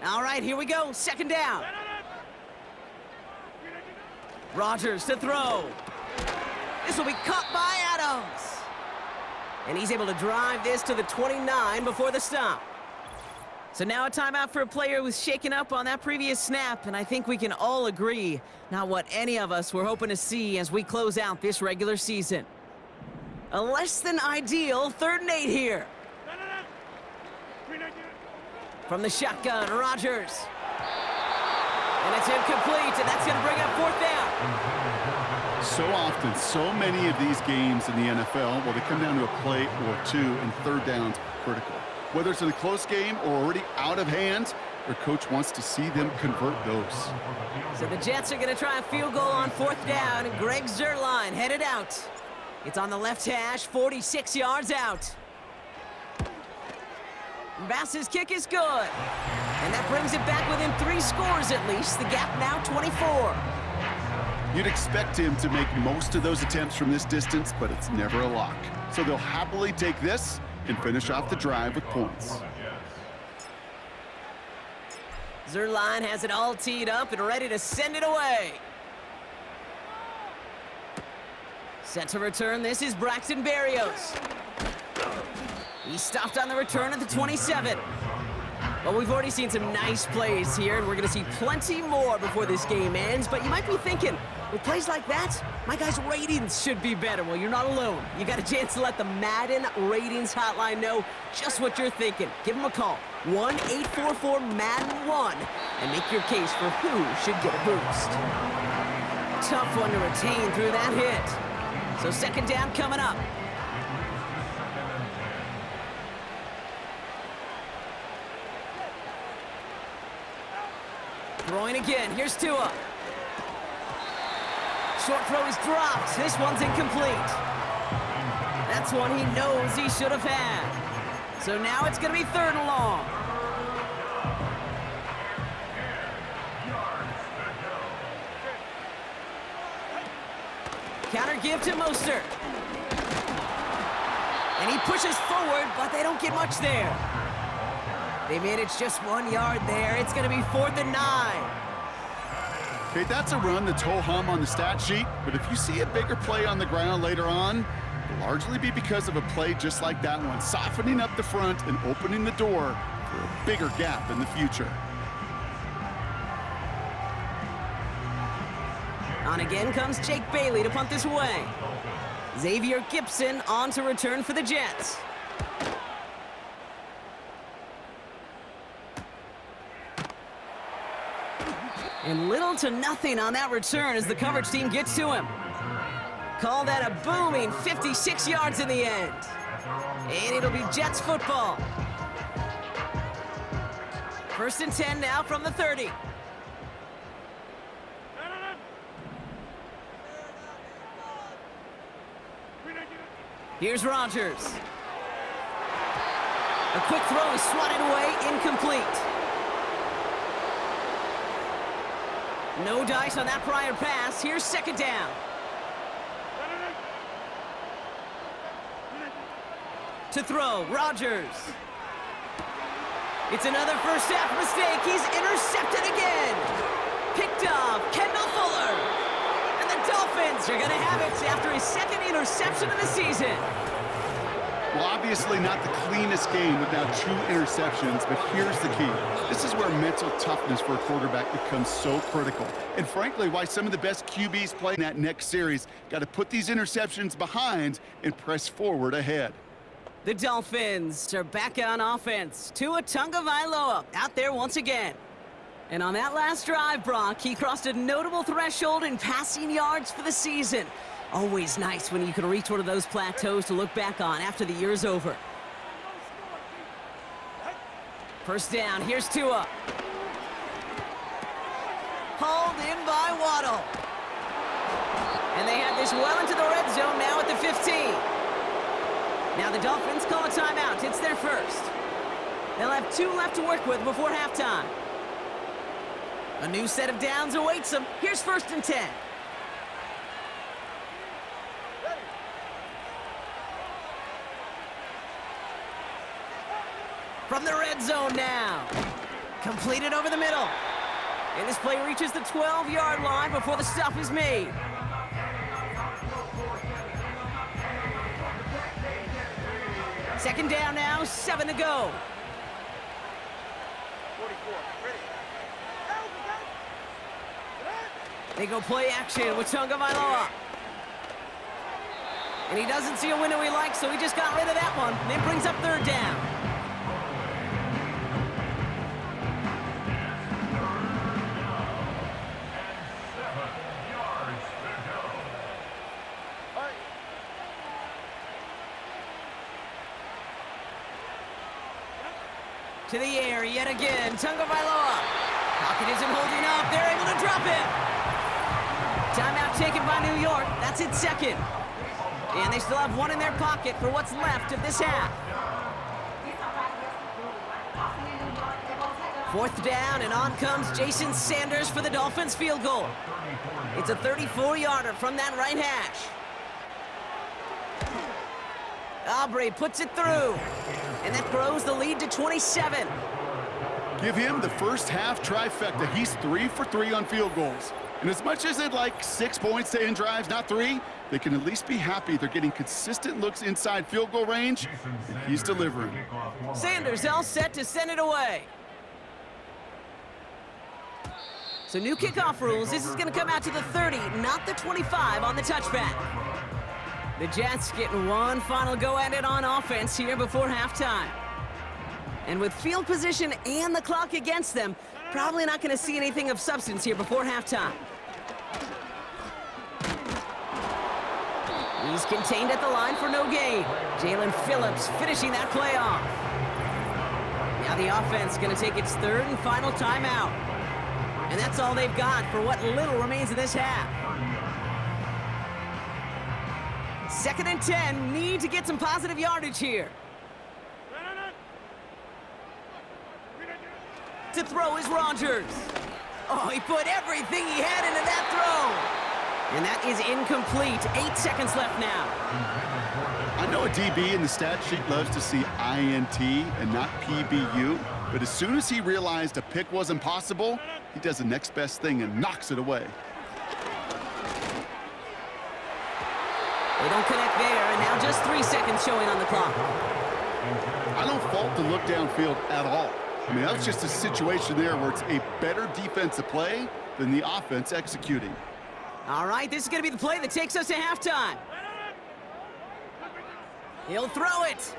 All right, here we go, second down. Rodgers to throw. This will be caught by Adams. And he's able to drive this to the 29 before the stop. So now a timeout for a player who was shaken up on that previous snap, and I think we can all agree, not what any of us were hoping to see as we close out this regular season. A less than ideal 3rd and 8 here. From the shotgun, Rodgers. And it's incomplete, and that's going to bring up 4th down. So often, so many of these games in the NFL, well, they come down to a play or two, and 3rd down's critical. Whether it's in a close game or already out of hand, their coach wants to see them convert those. So the Jets are going to try a field goal on 4th down, and Greg Zuerlein headed out. It's on the left hash, 46 yards out. Bass's kick is good. And that brings it back within 3 scores at least. The gap now 24. You'd expect him to make most of those attempts from this distance, but it's never a lock. So they'll happily take this and finish off the drive with points. Zuerlein has it all teed up and ready to send it away. Set to return, this is Braxton Berrios. He stopped on the return at the 27. Well, we've already seen some nice plays here, and we're going to see plenty more before this game ends. But you might be thinking, with plays like that, my guys' ratings should be better. Well, you're not alone. You got a chance to let the Madden ratings hotline know just what you're thinking. Give them a call, 1-844-MADDEN-1, and make your case for who should get a boost. Tough one to retain through that hit. So second down coming up. Throwing again, here's Tua. Short throw is dropped. This one's incomplete. That's one he knows he should have had. So now it's going to be 3rd and long. Counter give to Mostert. And he pushes forward, but they don't get much there. They manage just 1 yard there. It's going to be 4th and 9. Okay, that's a run that's ho-hum on the stat sheet, but if you see a bigger play on the ground later on, it'll largely be because of a play just like that one, softening up the front and opening the door for a bigger gap in the future. On again comes Jake Bailey to punt this away. Xavier Gibson on to return for the Jets. And little to nothing on that return as the coverage team gets to him. Call that a booming 56 yards in the end. And it'll be Jets football. 1st and 10 now from the 30. Here's Rodgers. A quick throw is swatted away, incomplete. No dice on that prior pass. Here's 2nd down. To throw, Rodgers. It's another first half mistake. He's intercepted again. Picked off, Kendall Fuller. And the Dolphins are going to have it after his 2nd interception of the season. Well, obviously not the cleanest game without 2 interceptions, but here's the key. This is where mental toughness for a quarterback becomes so critical. And frankly, why some of the best QBs play in that next series got to put these interceptions behind and press forward ahead. The Dolphins are back on offense. Tua Tagovailoa out there once again. And on that last drive, Brock, he crossed a notable threshold in passing yards for the season. Always nice when you can reach one of those plateaus to look back on after the year's over. 1st down, here's Tua. Hauled in by Waddle. And they have this well into the red zone now at the 15. Now the Dolphins call a timeout. It's their first. They'll have 2 left to work with before halftime. A new set of downs awaits them. Here's 1st and 10. From the red zone now. Completed over the middle. And this play reaches the 12-yard line before the stop is made. Second down now, 7 to go. 44. Ready. They go play action with Tagovailoa. And he doesn't see a window he likes, so he just got rid of that one. And it brings up 3rd down. To the air yet again, Tagovailoa. Pocket isn't holding up. They're able to drop it. Timeout taken by New York. That's its 2nd. And they still have 1 in their pocket for what's left of this half. 4th down, and on comes Jason Sanders for the Dolphins field goal. It's a 34-yarder from that right hash. Aubrey puts it through, and that grows the lead to 27. Give him the first half trifecta. He's 3 for 3 on field goals. And as much as they'd like 6 points to end drives, not 3, they can at least be happy they're getting consistent looks inside field goal range, and he's delivering. Sanders all set to send it away. So new kickoff rules. This is going to come out to the 30, not the 25 on the touchback. The Jets getting 1 final go at it on offense here before halftime. And with field position and the clock against them, probably not going to see anything of substance here before halftime. He's contained at the line for no gain. Jalen Phillips finishing that play off. Now the offense going to take its 3rd and final timeout. And that's all they've got for what little remains of this half. 2nd and 10. Need to get some positive yardage here. To throw is Rodgers. Oh, he put everything he had into that throw. And that is incomplete. 8 seconds left now. I know a DB in the stat sheet loves to see INT and not PBU, but as soon as he realized a pick wasn't possible, he does the next best thing and knocks it away. They don't connect there, and now just 3 seconds showing on the clock. I don't fault the look downfield at all. I mean, that's just a situation there where it's a better defensive play than the offense executing. All right, this is going to be the play that takes us to halftime. He'll throw it.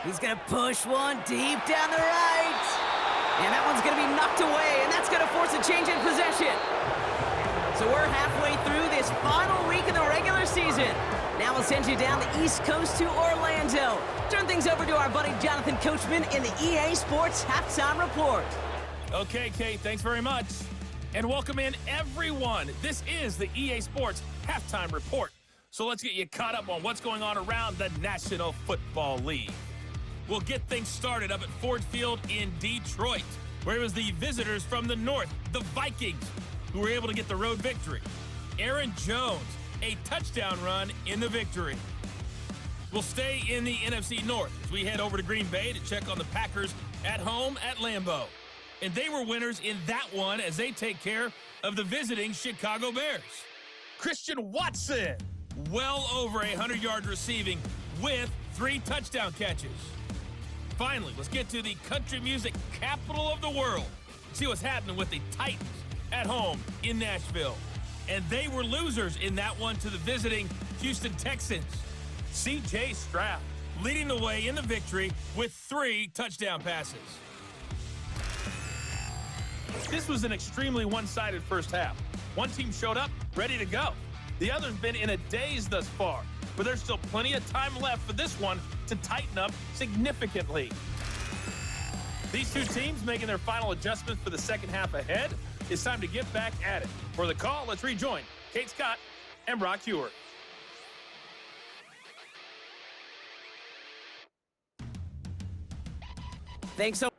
He's going to push one deep down the right. And that one's going to be knocked away, and that's going to force a change in possession. So we're halfway through this final week of the regular season. Now we'll send you down the East Coast to Orlando. Turn things over to our buddy Jonathan Coachman in the EA Sports Halftime Report. Okay, Kate, thanks very much. And welcome in, everyone. This is the EA Sports Halftime Report. So let's get you caught up on what's going on around the National Football League. We'll get things started up at Ford Field in Detroit, where it was the visitors from the north, the Vikings, who were able to get the road victory. Aaron Jones, a touchdown run in the victory. We'll stay in the NFC North as we head over to Green Bay to check on the Packers at home at Lambeau. And they were winners in that one as they take care of the visiting Chicago Bears. Christian Watson, well over 100 yards receiving with 3 touchdown catches. Finally, let's get to the country music capital of the world. See what's happening with the Titans at home in Nashville. And they were losers in that one to the visiting Houston Texans. C.J. Stroud leading the way in the victory with 3 touchdown passes. This was an extremely one-sided first half. One team showed up, ready to go. The other's been in a daze thus far, but there's still plenty of time left for this one to tighten up significantly. These two teams making their final adjustments for the second half ahead. It's time to get back at it. For the call, let's rejoin Kate Scott and Brock Hewer. Thanks so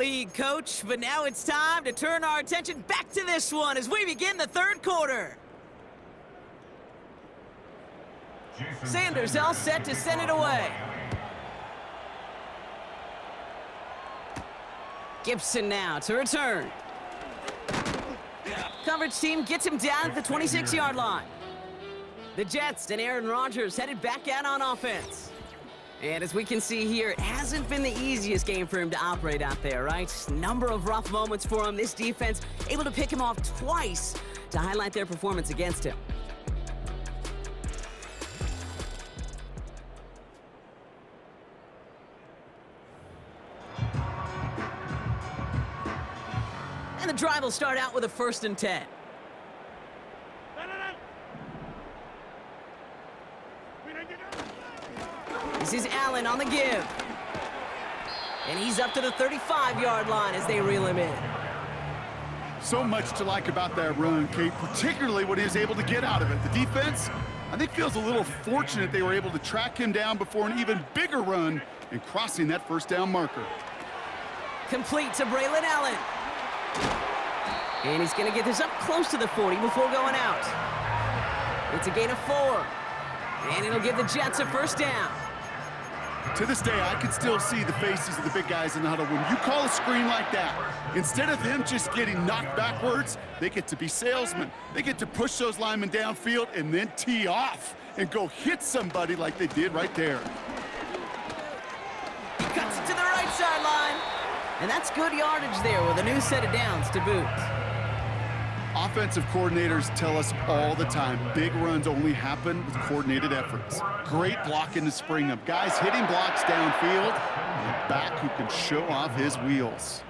lead, Coach, but now it's time to turn our attention back to this one as we begin the third quarter. Sanders all set to send it away. Gibson now to return. Coverage team gets him down at the 26-yard line. The Jets and Aaron Rodgers headed back out on offense. And as we can see here, it hasn't been the easiest game for him to operate out there, right? Number of rough moments for him. This defense able to pick him off twice to highlight their performance against him. And the drive will start out with a 1st and 10. This is Allen on the give. And he's up to the 35-yard line as they reel him in. So much to like about that run, Kate, particularly what he was able to get out of it. The defense, I think, feels a little fortunate they were able to track him down before an even bigger run and crossing that 1st down marker. Complete to Braylon Allen. And he's going to get this up close to the 40 before going out. It's a gain of 4. And it'll give the Jets a 1st down. To this day, I can still see the faces of the big guys in the huddle. When you call a screen like that, instead of them just getting knocked backwards, they get to be salesmen. They get to push those linemen downfield and then tee off and go hit somebody like they did right there. He cuts it to the right sideline. And that's good yardage there with a new set of downs to boot. Offensive coordinators tell us all the time, big runs only happen with coordinated efforts. Great blocking to spring them. Guys hitting blocks downfield, and a back who can show off his wheels.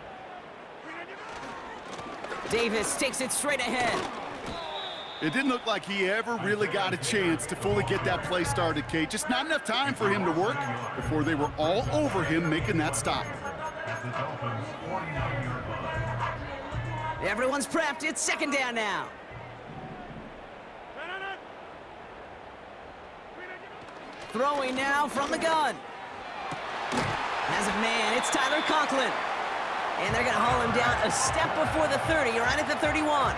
Davis takes it straight ahead. It didn't look like he ever really got a chance to fully get that play started, Kate. Just not enough time for him to work before they were all over him making that stop. The Dolphins 49-yard line. Everyone's prepped. It's 2nd down now. Throwing now from the gun. Has a man. It's Tyler Conklin. And they're going to haul him down a step before the 30, right at the 31.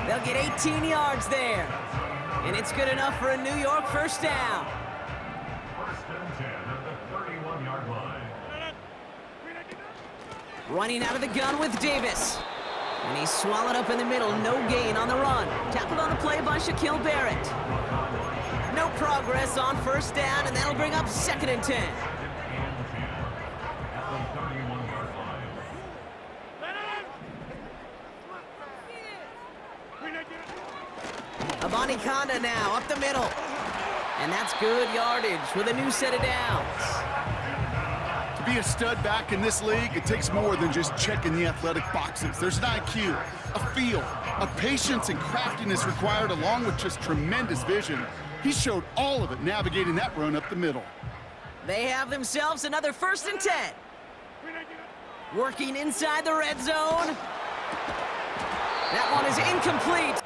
They'll get 18 yards there. And it's good enough for a New York 1st down. 1st and 10 at the 31-yard line. Running out of the gun with Davis. And he's swallowed up in the middle. No gain on the run. Tackled on the play by Shaquille Barrett. No progress on 1st down, and that'll bring up 2nd and 10. Abani Konda now up the middle. And that's good yardage with a new set of downs. To be a stud back in this league, it takes more than just checking the athletic boxes. There's an IQ, a feel, a patience and craftiness required along with just tremendous vision. He showed all of it navigating that run up the middle. They have themselves another 1st and 10. Working inside the red zone. That one is incomplete.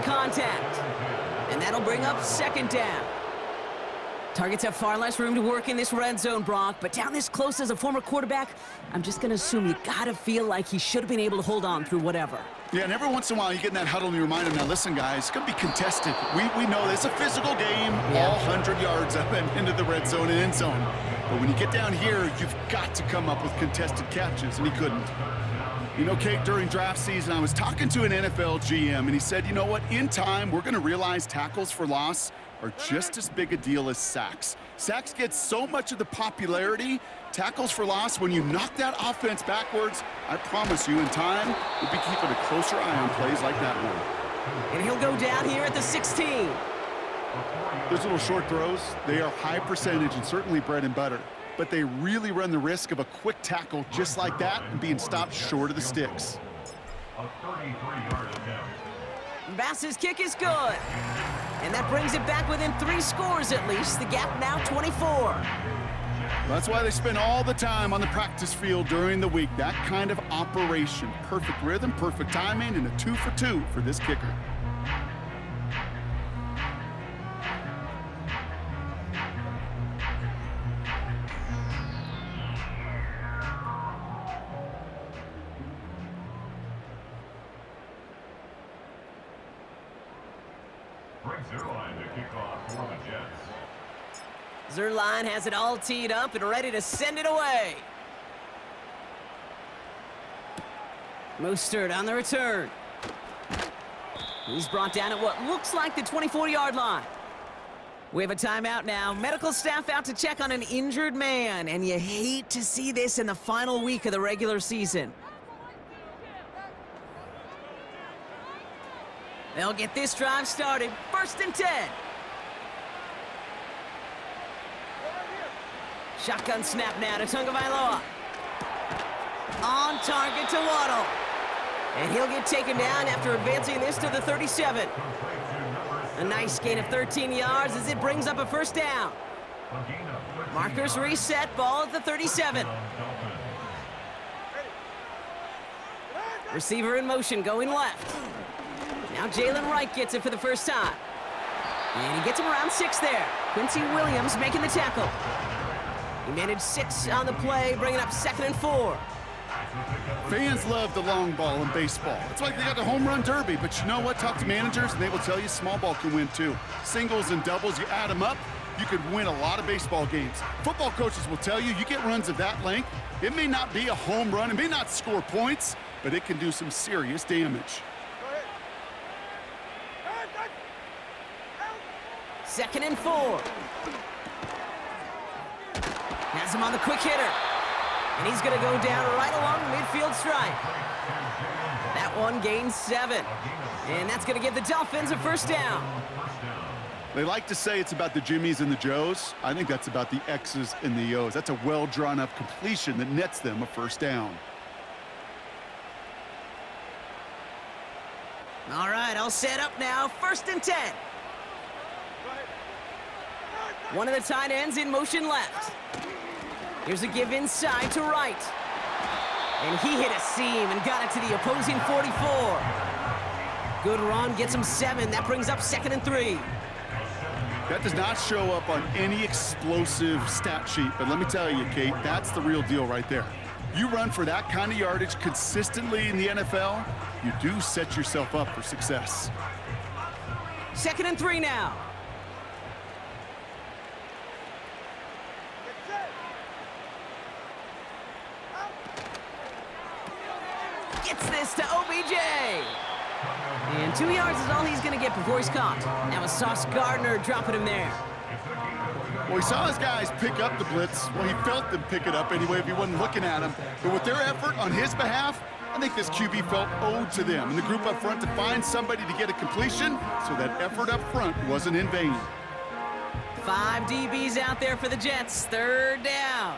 contact. And that'll bring up second down. Targets have far less room to work in this red zone, Brock, but down this close as a former quarterback, I'm just going to assume you got to feel like he should have been able to hold on through whatever. Yeah, and every once in a while you get in that huddle and you remind them, now listen, guys, it's going to be contested. We know this. It's a physical game, all 100 yards up and into the red zone and end zone. But when you get down here, you've got to come up with contested catches, and he couldn't. You know, Kate, during draft season, I was talking to an NFL GM, and he said, you know what, in time, we're going to realize tackles for loss are just as big a deal as sacks. Sacks get so much of the popularity. Tackles for loss, when you knock that offense backwards, I promise you, in time, we'll be keeping a closer eye on plays like that one. And he'll go down here at the 16. Those little short throws, they are high percentage and certainly bread and butter, but they really run the risk of a quick tackle just like that and being stopped short of the sticks. A 33-yard attempt. Bass's kick is good. And that brings it back within 3 scores at least. The gap now 24. That's why they spend all the time on the practice field during the week. That kind of operation. Perfect rhythm, perfect timing, and a 2 for 2 for this kicker. Zerline to kick off for the Jets. Zerline has it all teed up and ready to send it away. Mostert on the return. He's brought down at what looks like the 24-yard line. We have a timeout now. Medical staff out to check on an injured man, and you hate to see this in the final week of the regular season. They'll get this drive started. 1st and 10. Shotgun snap now to Tagovailoa. On target to Waddle. And he'll get taken down after advancing this to the 37. A nice gain of 13 yards as it brings up a 1st down. Markers reset, ball at the 37. Receiver in motion, going left. Now Jalen Wright gets it for the first time. And he gets him around 6 there. Quincy Williams making the tackle. He managed 6 on the play, bringing up 2nd and 4. Fans love the long ball in baseball. It's like they got the home run derby, but you know what? Talk to managers and they will tell you small ball can win too. Singles and doubles, you add them up, you could win a lot of baseball games. Football coaches will tell you, you get runs of that length, it may not be a home run, it may not score points, but it can do some serious damage. 2nd and 4. Has him on the quick hitter. And he's going to go down right along the midfield stripe. That one gains 7. And that's going to give the Dolphins a 1st down. They like to say it's about the Jimmies and the Joes. I think that's about the X's and the O's. That's a well-drawn-up completion that nets them a 1st down. All right, I'll set up now. 1st and 10. One of the tight ends in motion left. Here's a give inside to Wright. And he hit a seam and got it to the opposing 44. Good run, gets him 7. That brings up 2nd and 3. That does not show up on any explosive stat sheet, but let me tell you, Kate, that's the real deal right there. You run for that kind of yardage consistently in the NFL, you do set yourself up for success. 2nd and 3 now. Gets this to OBJ. And 2 yards is all he's going to get before he's caught. Now it's Sauce Gardner dropping him there. Well, he saw his guys pick up the blitz. Well, he felt them pick it up anyway if he wasn't looking at him. But with their effort on his behalf, I think this QB felt owed to them and the group up front to find somebody to get a completion so that effort up front wasn't in vain. 5 DBs out there for the Jets. 3rd down.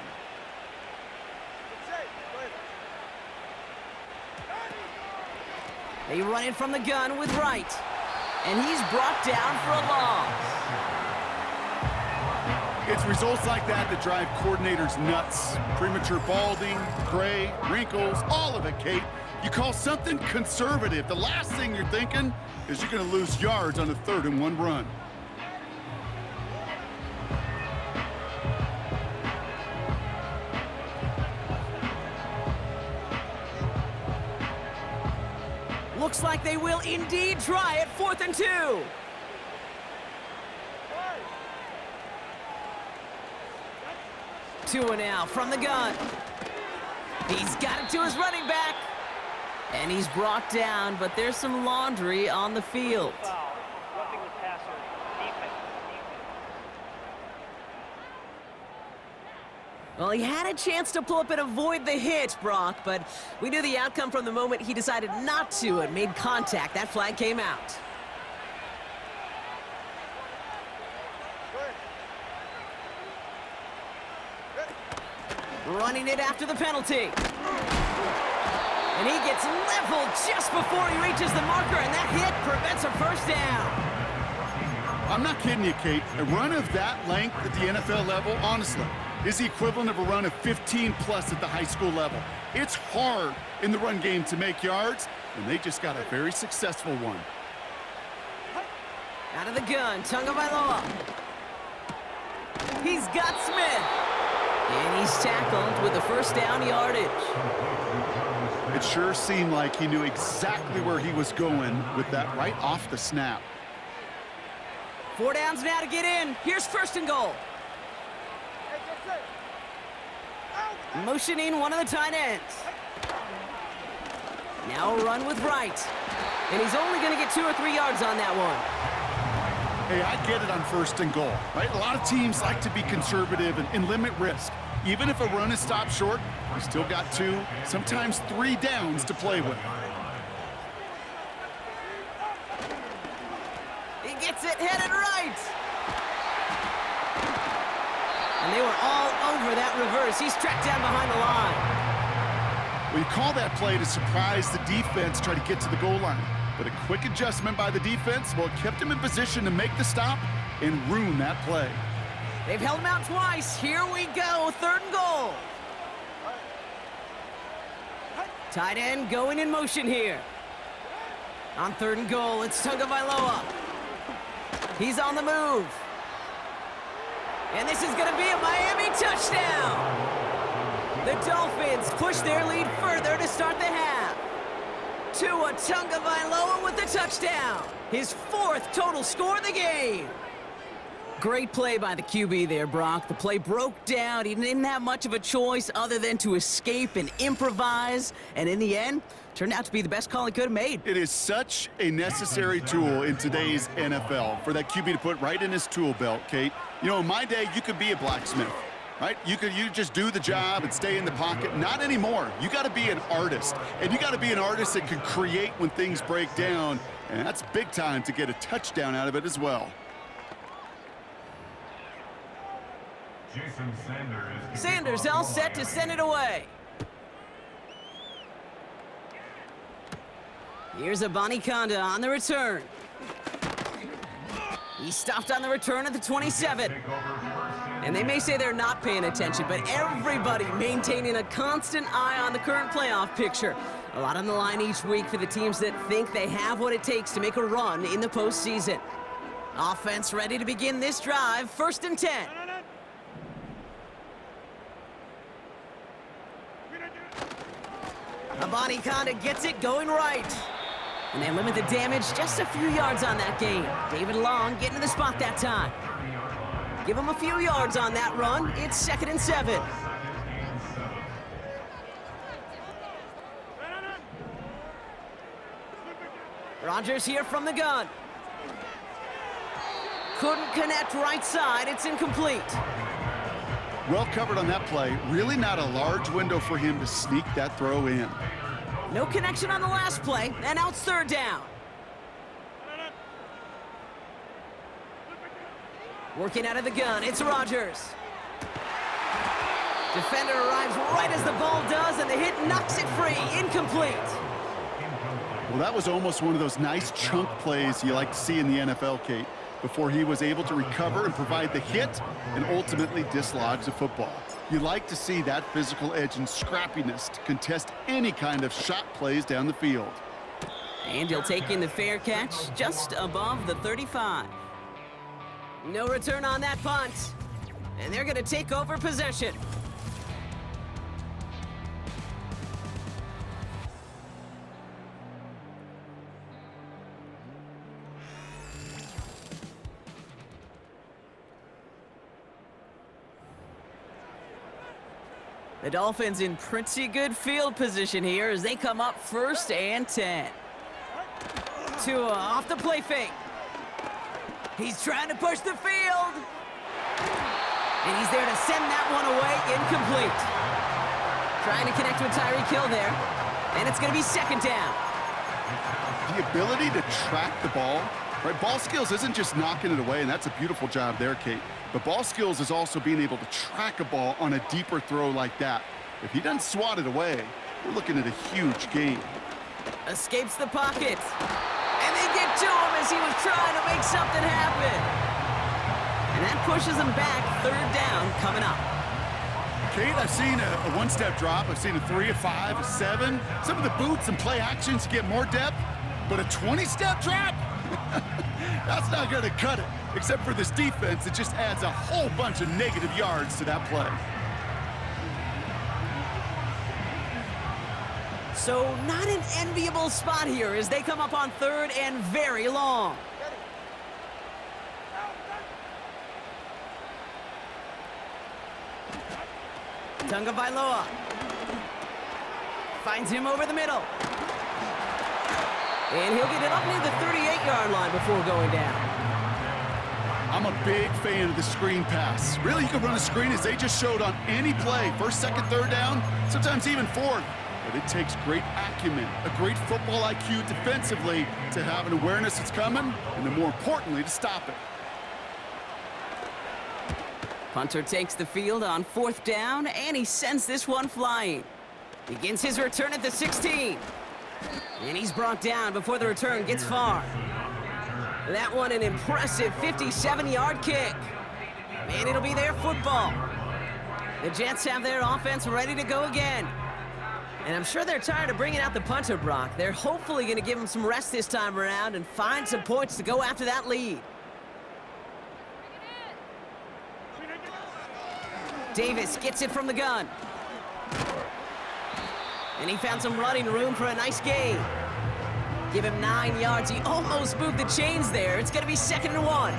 They run it from the gun with Wright. And he's brought down for a loss. It's results like that drive coordinators nuts. Premature balding, gray, wrinkles, all of it, Kate. You call something conservative. The last thing you're thinking is you're going to lose yards on a 3rd and 1 run. Looks like they will indeed try it. 4th and 2. Two and out from the gun. He's got it to his running back. And he's brought down, but there's some laundry on the field. Foul. Roughing the passer. Defense. Well, he had a chance to pull up and avoid the hit, Brock, but we knew the outcome from the moment he decided not to and made contact. That flag came out. Running it after the penalty. And he gets leveled just before he reaches the marker, and that hit prevents a first down. I'm not kidding you, Kate. A run of that length at the NFL level, honestly, is the equivalent of a run of 15-plus at the high school level. It's hard in the run game to make yards, and they just got a very successful one. Out of the gun, Tagovailoa. He's got Smith. And he's tackled with the first down yardage. It sure seemed like he knew exactly where he was going with that right off the snap. 4 downs now to get in. Here's 1st and goal. Motioning one of the tight ends. Now a run with Wright. And he's only going to get 2 or 3 yards on that one. Hey, I get it on 1st and goal, right? A lot of teams like to be conservative and limit risk. Even if a run is stopped short, you still got 2, sometimes 3 downs to play with. He gets it headed right. And they were all over that reverse. He's tracked down behind the line. Well, you call that play to surprise the defense, try to get to the goal line. But a quick adjustment by the defense, well, it kept him in position to make the stop and ruin that play. They've held him out twice. Here we go, 3rd and goal. Tight end going in motion here. On 3rd and goal, it's Tagovailoa. He's on the move. And this is going to be a Miami touchdown. The Dolphins push their lead further to start the half. Tua Tagovailoa with the touchdown. His 4th total score of the game. Great play by the QB there, Brock. The play broke down. He didn't have much of a choice other than to escape and improvise. And in the end, turned out to be the best call he could have made. It is such a necessary tool in today's NFL for that QB to put right in his tool belt, Kate. You know, in my day, you could be a blacksmith, right? You just do the job and stay in the pocket. Not anymore. You got to be an artist. And you got to be an artist that can create when things break down. And that's big time to get a touchdown out of it as well. Jason Sanders all set to send it away. Here's Abanikanda on the return. He stopped on the return at the 27. And they may say they're not paying attention, but everybody maintaining a constant eye on the current playoff picture. A lot on the line each week for the teams that think they have what it takes to make a run in the postseason. Offense ready to begin this drive, 1st and 10. Abanikanda gets it going right. And they limit the damage just a few yards on that gain. David Long getting to the spot that time. Give him a few yards on that run. It's 2nd and 7. Rodgers here from the gun. Couldn't connect right side. It's incomplete. Well covered on that play. Really not a large window for him to sneak that throw in. No connection on the last play, and now it's 3rd down. Working out of the gun, it's Rodgers. Defender arrives right as the ball does, and the hit knocks it free. Incomplete. Well, that was almost one of those nice chunk plays you like to see in the NFL, Kate. before he was able to recover and provide the hit and ultimately dislodge the football. You like to see that physical edge and scrappiness to contest any kind of shot plays down the field. And he'll take in the fair catch just above the 35. No return on that punt. And they're going to take over possession. The Dolphins in pretty good field position here as they come up 1st and 10. Tua off the play fake. He's trying to push the field. And he's there to send that one away, incomplete. Trying to connect with Tyreek Hill there. And it's going to be 2nd down. The ability to track the ball, right? Ball skills isn't just knocking it away, and that's a beautiful job there, Kate. But ball skills is also being able to track a ball on a deeper throw like that. If he doesn't swat it away, we're looking at a huge gain. Escapes the pocket. And they get to him as he was trying to make something happen. And that pushes him back. 3rd down coming up. Kate, I've seen a one-step drop. I've seen a 3, a 5, a 7. Some of the boots and play actions get more depth, but a 20-step drop? That's not going to cut it. Except for this defense, it just adds a whole bunch of negative yards to that play. So not an enviable spot here as they come up on 3rd and very long. Tunga Vailoa finds him over the middle. And he'll get it up near the 38-yard line before going down. I'm a big fan of the screen pass. Really, you can run a screen as they just showed on any play. 1st, 2nd, 3rd down, sometimes even 4th. But it takes great acumen, a great football IQ defensively to have an awareness it's coming, and then more importantly, to stop it. Punter takes the field on 4th down, and he sends this one flying. Begins his return at the 16. And he's brought down before the return gets far. That one an impressive 57-yard kick. And it'll be their football. The Jets have their offense ready to go again. And I'm sure they're tired of bringing out the punter, Brock. They're hopefully going to give him some rest this time around and find some points to go after that lead. Davis gets it from the gun. And he found some running room for a nice gain. Give him 9 yards. He almost moved the chains there. It's going to be 2nd and 1.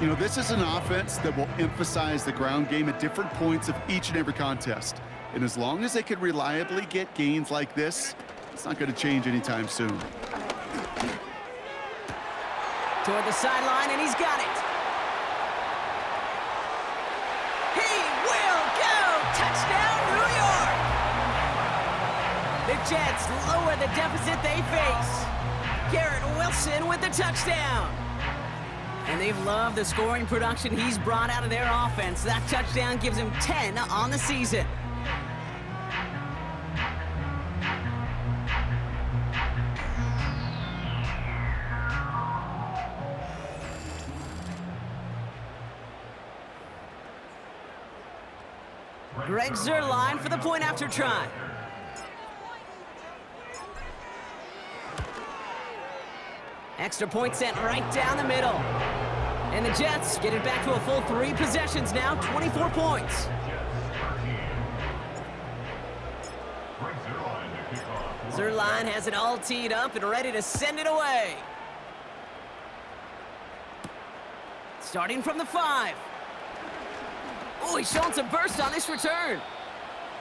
You know, this is an offense that will emphasize the ground game at different points of each and every contest. And as long as they can reliably get gains like this, it's not going to change anytime soon. Toward the sideline, and he's got it. He will go! Touchdown, New York! The Jets lower the deficit they face. Garrett Wilson with the touchdown. And they've loved the scoring production he's brought out of their offense. That touchdown gives him 10 on the season. Greg Zuerlein for the point after try. Extra point sent right down the middle. And the Jets get it back to a full 3 possessions now, 24 points. Zuerlein has it all teed up and ready to send it away. Starting from the 5. Oh, he's showing some burst on this return.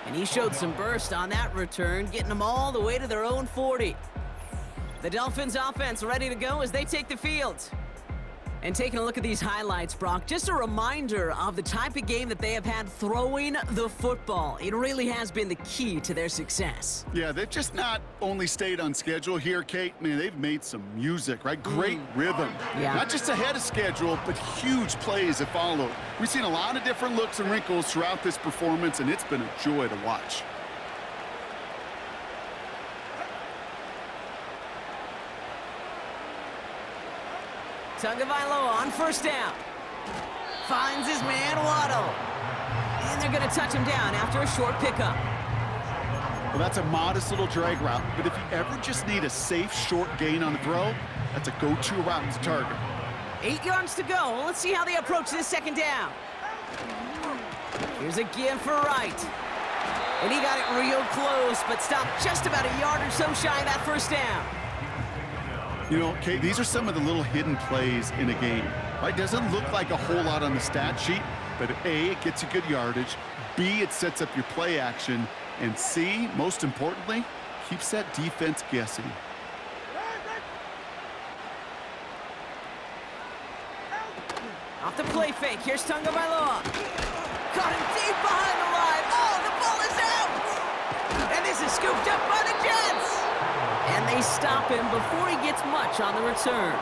And he showed some burst on that return, getting them all the way to their own 40. The Dolphins offense ready to go as they take the field. And taking a look at these highlights, Brock, just a reminder of the type of game that they have had throwing the football. It really has been the key to their success. Yeah, they've just not only stayed on schedule here, Kate. Man, they've made some music, right? Great rhythm. Yeah. Not just ahead of schedule, but huge plays that followed. We've seen a lot of different looks and wrinkles throughout this performance, and it's been a joy to watch. Tagovailoa on first down. Finds his man Waddle. And they're going to touch him down after a short pickup. Well, that's a modest little drag route, but if you ever just need a safe, short gain on the throw, that's a go-to route to target. 8 yards to go. Let's see how they approach this second down. Here's a give for Wright. And he got it real close, but stopped just about a yard or so shy of that first down. You know, Kate, these are some of the little hidden plays in a game. Right? Doesn't look like a whole lot on the stat sheet, but A, it gets you good yardage. B, it sets up your play action. And C, most importantly, keeps that defense guessing. Off the play fake, here's Tagovailoa. Caught him deep behind the line. Oh, the ball is out! And this is scooped up by the Jets! And they stop him before he gets much on the return.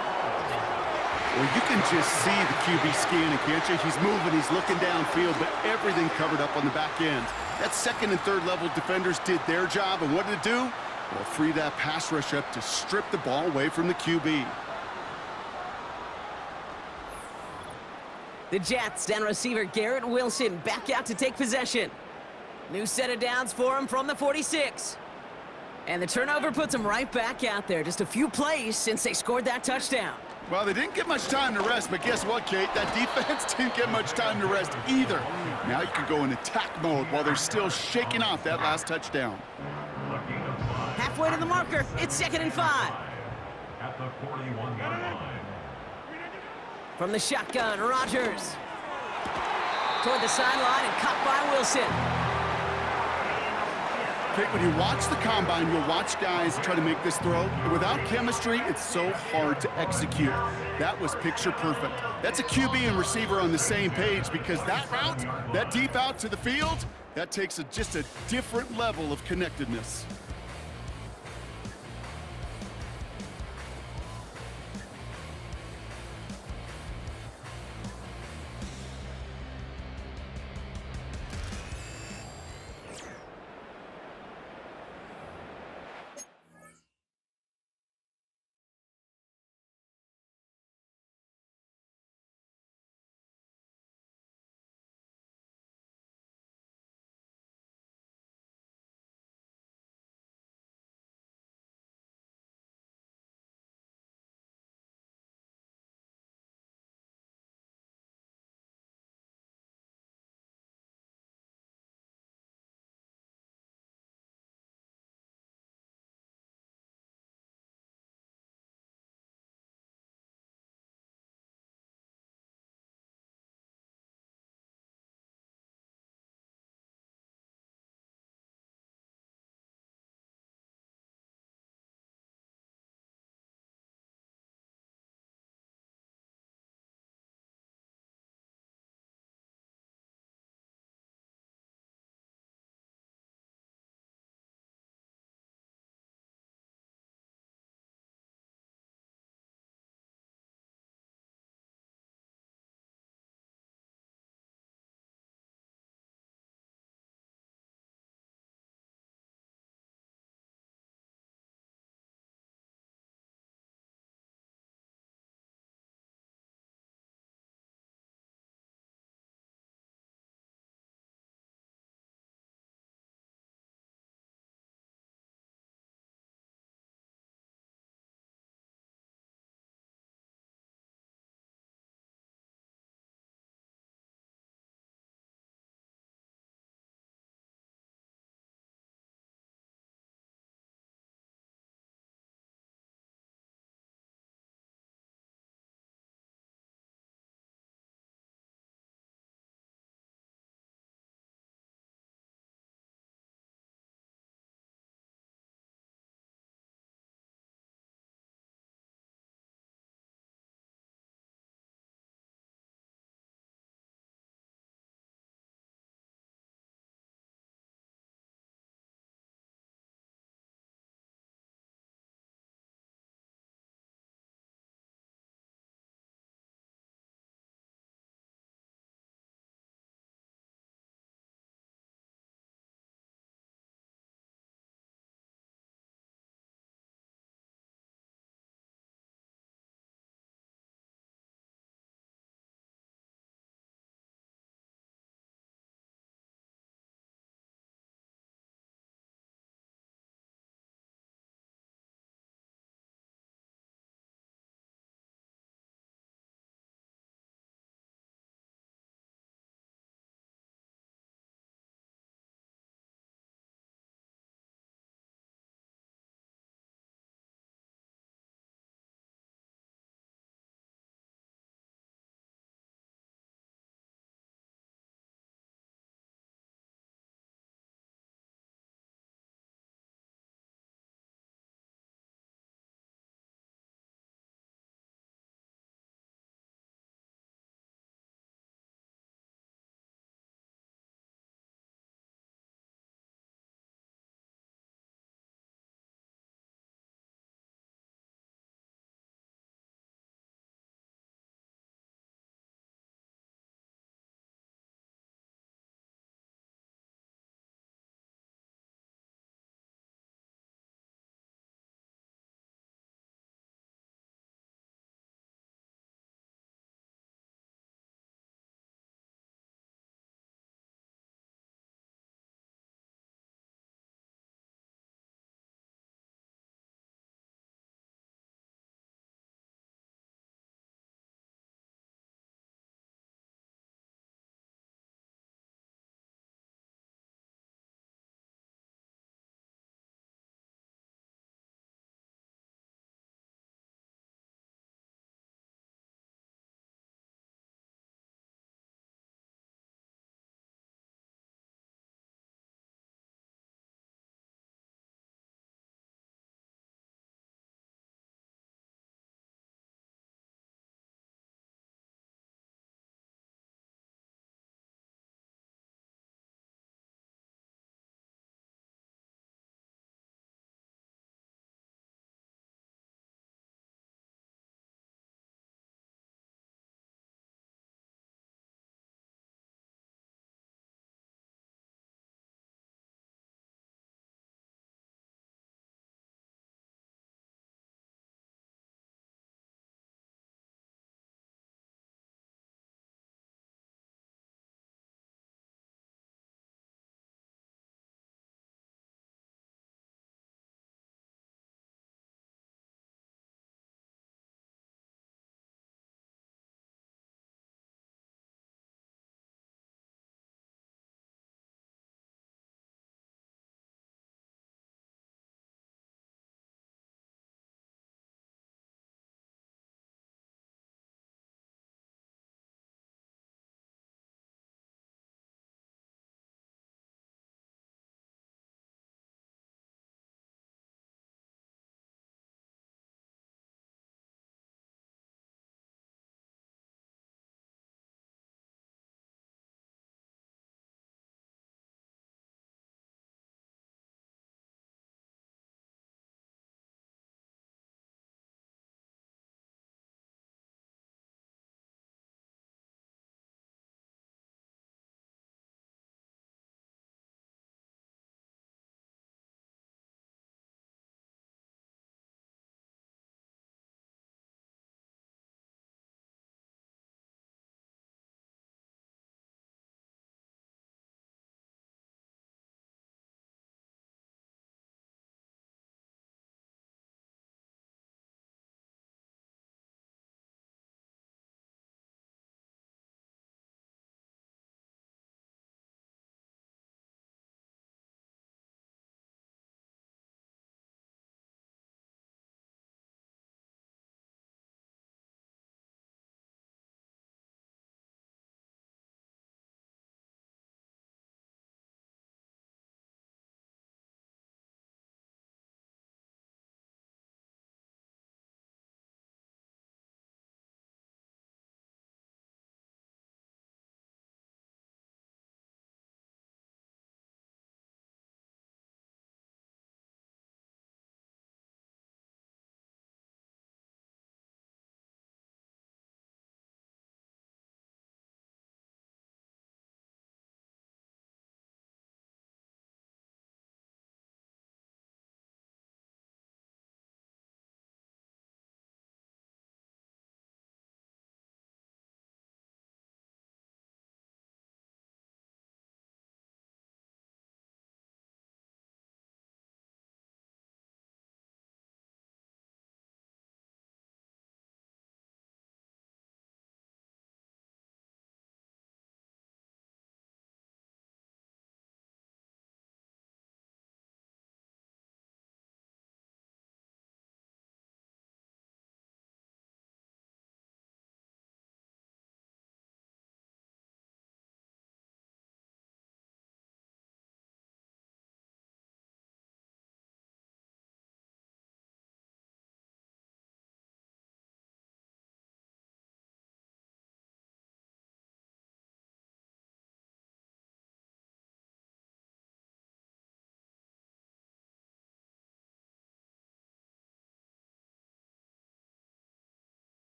Well, you can just see the QB scanning, can't you? He's moving, he's looking downfield, but everything covered up on the back end. That second and third level defenders did their job, and what did it do? Well, free that pass rush up to strip the ball away from the QB. The Jets and receiver Garrett Wilson back out to take possession. New set of downs for him from the 46. And the turnover puts him right back out there. Just a few plays since they scored that touchdown. Well, they didn't get much time to rest, but guess what, Kate? That defense didn't get much time to rest either. Now you can go in attack mode while they're still shaking off that last touchdown. Halfway to the marker, it's 2nd and 5. At the 41-yard line. From the shotgun, Rodgers. Toward the sideline and caught by Wilson. Kate, when you watch the combine, you'll watch guys try to make this throw. And without chemistry, it's so hard to execute. That was picture perfect. That's a QB and receiver on the same page because that route, that deep out to the field, that takes just a different level of connectedness.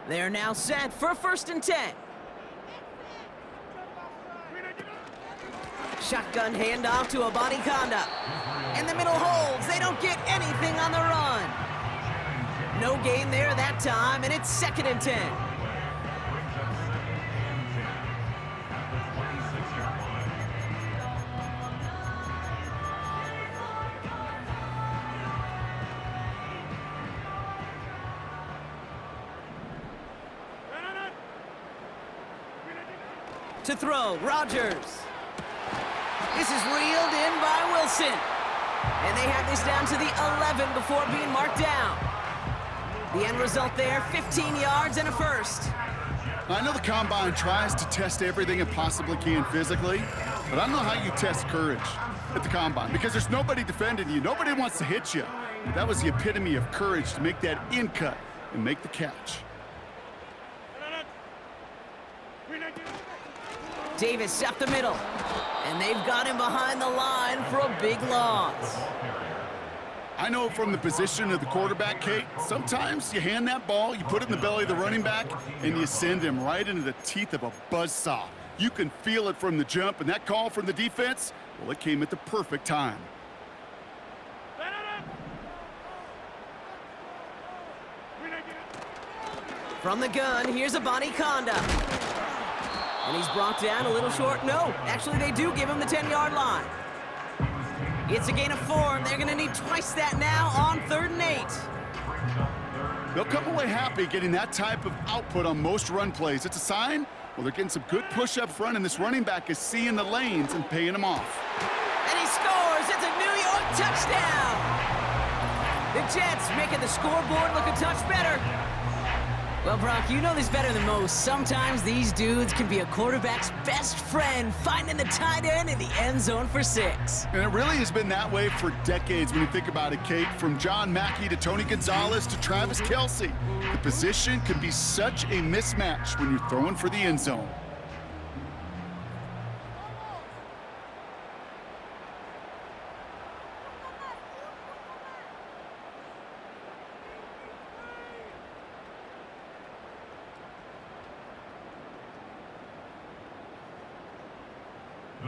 They're now set for 1st and 10. Shotgun handoff to a body conduct. In the middle holds. They don't get anything on the run. No gain there that time, and it's 2nd and 10. To throw, Rodgers. This is reeled in by Wilson. And they have this down to the 11 before being marked down. The end result there, 15 yards and a first. I know the Combine tries to test everything it possibly can physically, but I don't know how you test courage at the Combine because there's nobody defending you. Nobody wants to hit you. That was the epitome of courage to make that in cut and make the catch. Davis up the middle, and they've got him behind the line for a big loss. I know from the position of the quarterback, Kate, sometimes you hand that ball, you put it in the belly of the running back, and you send him right into the teeth of a buzzsaw. You can feel it from the jump, and that call from the defense, well, it came at the perfect time. From the gun, here's a body conduct. And he's brought down a little short. No, actually they do give him the 10-yard line. It's a gain of 4, and they're going to need twice that now on 3rd and 8. They'll come away happy getting that type of output on most run plays. It's a sign, well, they're getting some good push up front, and this running back is seeing the lanes and paying them off. And he scores. It's a New York touchdown. The Jets making the scoreboard look a touch better. Well, Brock, you know this better than most. Sometimes these dudes can be a quarterback's best friend, finding the tight end in the end zone for 6. And it really has been that way for decades when you think about it, Kate. From John Mackey to Tony Gonzalez to Travis Kelce. The position can be such a mismatch when you're throwing for the end zone.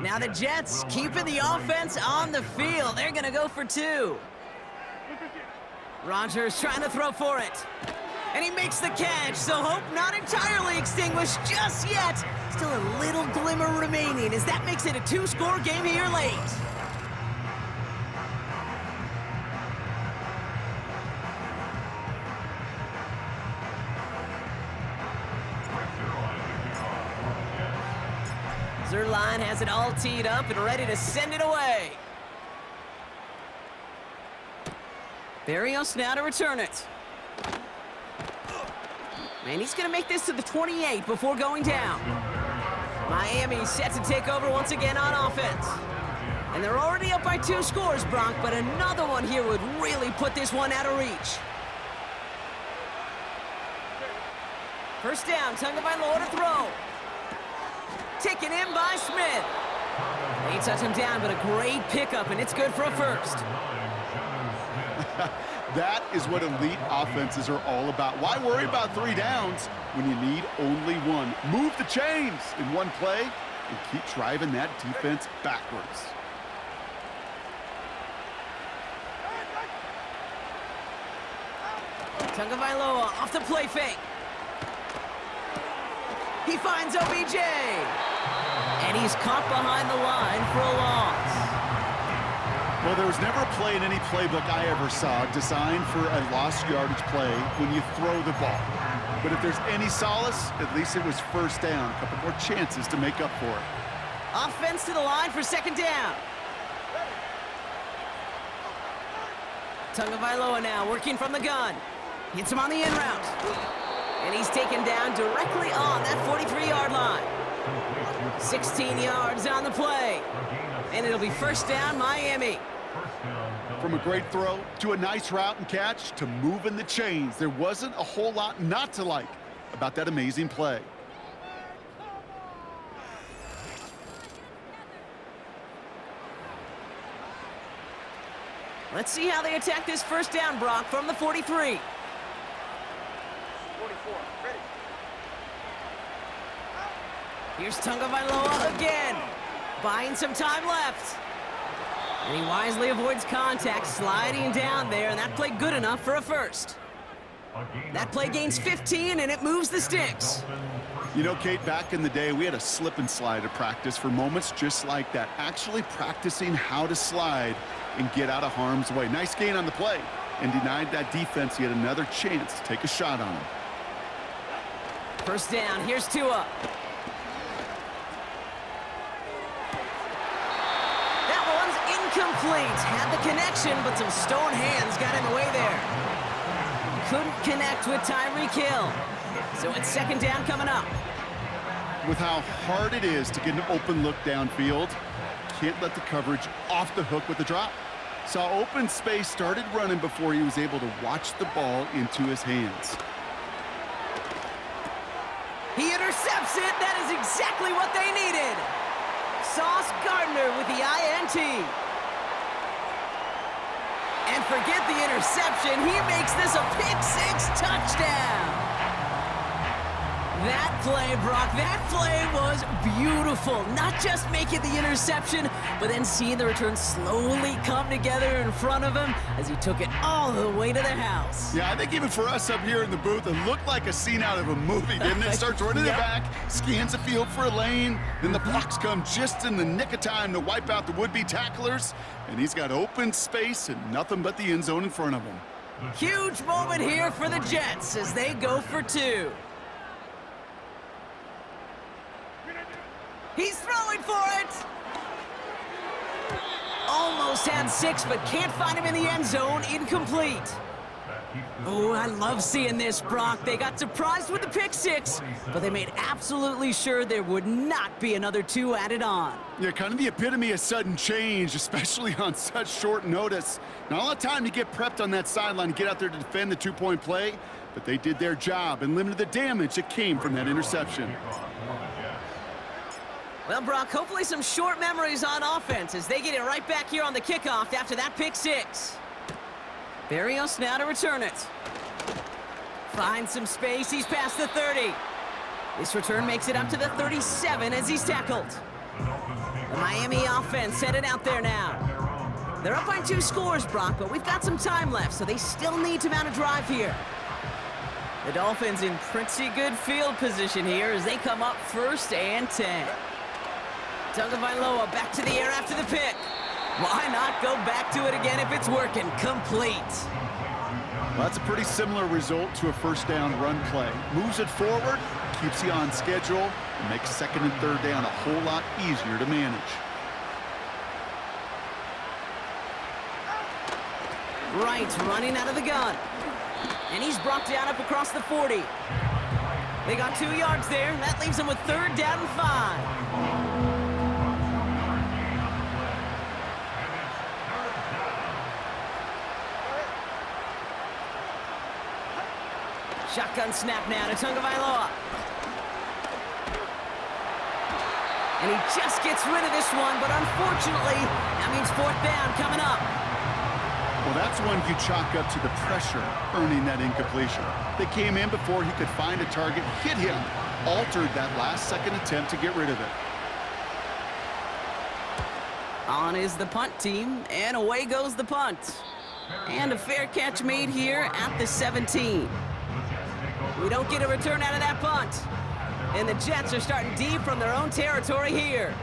Now the Jets keeping the offense on the field. They're going to go for 2. Rodgers trying to throw for it. And he makes the catch, so hope not entirely extinguished just yet. Still a little glimmer remaining as that makes it a 2-score game here late. Zerline has it all teed up and ready to send it away. Barrios now to return it. And he's going to make this to the 28 before going down. Miami set to take over once again on offense. And they're already up by 2 scores, Bronk, but another one here would really put this one out of reach. First down, Tagovailoa to throw. Taken in by Smith. They touch him down, but a great pickup, and it's good for a first. That is what elite offenses are all about. Why worry about 3 downs when you need only 1? Move the chains in one play and keep driving that defense backwards. Tagovailoa off the play fake. He finds OBJ. And he's caught behind the line for a loss. Well, there was never a play in any playbook I ever saw designed for a lost yardage play when you throw the ball. But if there's any solace, at least it was first down. A couple more chances to make up for it. Offense to the line for 2nd down. Tagovailoa now working from the gun. Hits him on the in route. And he's taken down directly on that 43-yard line. 16 yards on the play. And it'll be first down, Miami. From a great throw to a nice route and catch to moving the chains, there wasn't a whole lot not to like about that amazing play. Let's see how they attack this first down, Brock, from the 43. 44. Ready. Here's Tagovailoa again. Buying some time left. And he wisely avoids contact, sliding down there, and that play good enough for a first. That play gains 15, and it moves the sticks. You know, Kate, back in the day, we had a slip and slide at practice for moments just like that. Actually practicing how to slide and get out of harm's way. Nice gain on the play, and denied that defense yet another chance to take a shot on him. First down, here's Tua. That one's incomplete. Had the connection, but some stone hands got in the way there. Couldn't connect with Tyreek Hill. So it's second down coming up. With how hard it is to get an open look downfield, can't let the coverage off the hook with the drop. Saw open space, started running before he was able to watch the ball into his hands. He intercepts it. That is exactly what they needed. Sauce Gardner with the INT. And forget the interception. He makes this a pick-6 touchdown. That play, Brock, that play was beautiful. Not just making the interception, but then seeing the return slowly come together in front of him as he took it all the way to the house. Yeah, I think even for us up here in the booth, it looked like a scene out of a movie, didn't it? Starts running it back, scans the field for a lane, then the blocks come just in the nick of time to wipe out the would-be tacklers, and he's got open space and nothing but the end zone in front of him. Huge moment here for the Jets as they go for 2. He's throwing for it. Almost had 6, but can't find him in the end zone. Incomplete. Oh, I love seeing this, Brock. They got surprised with the pick-6, but they made absolutely sure there would not be another 2 added on. Yeah, kind of the epitome of sudden change, especially on such short notice. Not a lot of time to get prepped on that sideline and get out there to defend the 2-point play, but they did their job and limited the damage that came from that interception. Well, Brock, hopefully some short memories on offense as they get it right back here on the kickoff after that pick-6. Barrios now to return it. Finds some space. He's past the 30. This return makes it up to the 37 as he's tackled. The Miami offense headed out there now. They're up by 2 scores, Brock, but we've got some time left, so they still need to mount a drive here. The Dolphins in pretty good field position here as they come up 1st and 10. Tagovailoa back to the air after the pick. Why not go back to it again if it's working? Complete. Well, that's a pretty similar result to a first down run play. Moves it forward, keeps you on schedule, and makes 2nd and 3rd down a whole lot easier to manage. Right, running out of the gun. And he's brought down up across the 40. They got 2 yards there. That leaves them with 3rd down and 5. Shotgun snap now to Tagovailoa. And he just gets rid of this one, but unfortunately, that means 4th down coming up. Well, that's one you chalk up to the pressure earning that incompletion. They came in before he could find a target, hit him, altered that last-second attempt to get rid of it. On is the punt team, and away goes the punt. And a fair catch made here at the 17. We don't get a return out of that punt. And the Jets are starting deep from their own territory here.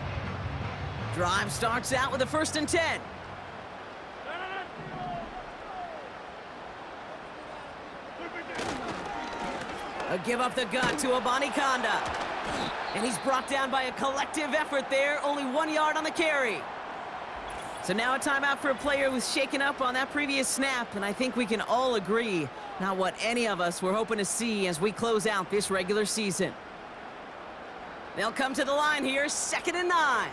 Drive starts out with a 1st and 10. A give up the gut to Abanikanda. And he's brought down by a collective effort there. Only 1 yard on the carry. So now a timeout for a player who was shaken up on that previous snap, and I think we can all agree, not what any of us were hoping to see as we close out this regular season. They'll come to the line here, 2nd and 9.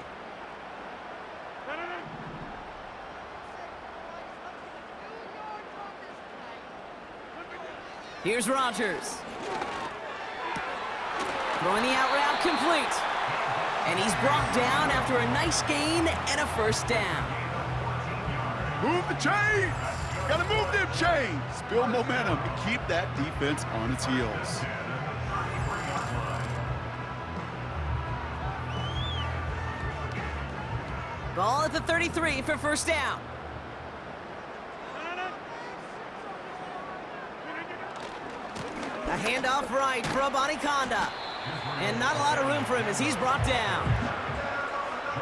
Here's Rodgers. Throwing the out route complete. And he's brought down after a nice gain and a 1st down. Move the chains. Gotta move them chains. Build momentum and keep that defense on its heels. Ball at the 33 for first down. A handoff right for Abanikanda. And not a lot of room for him as he's brought down.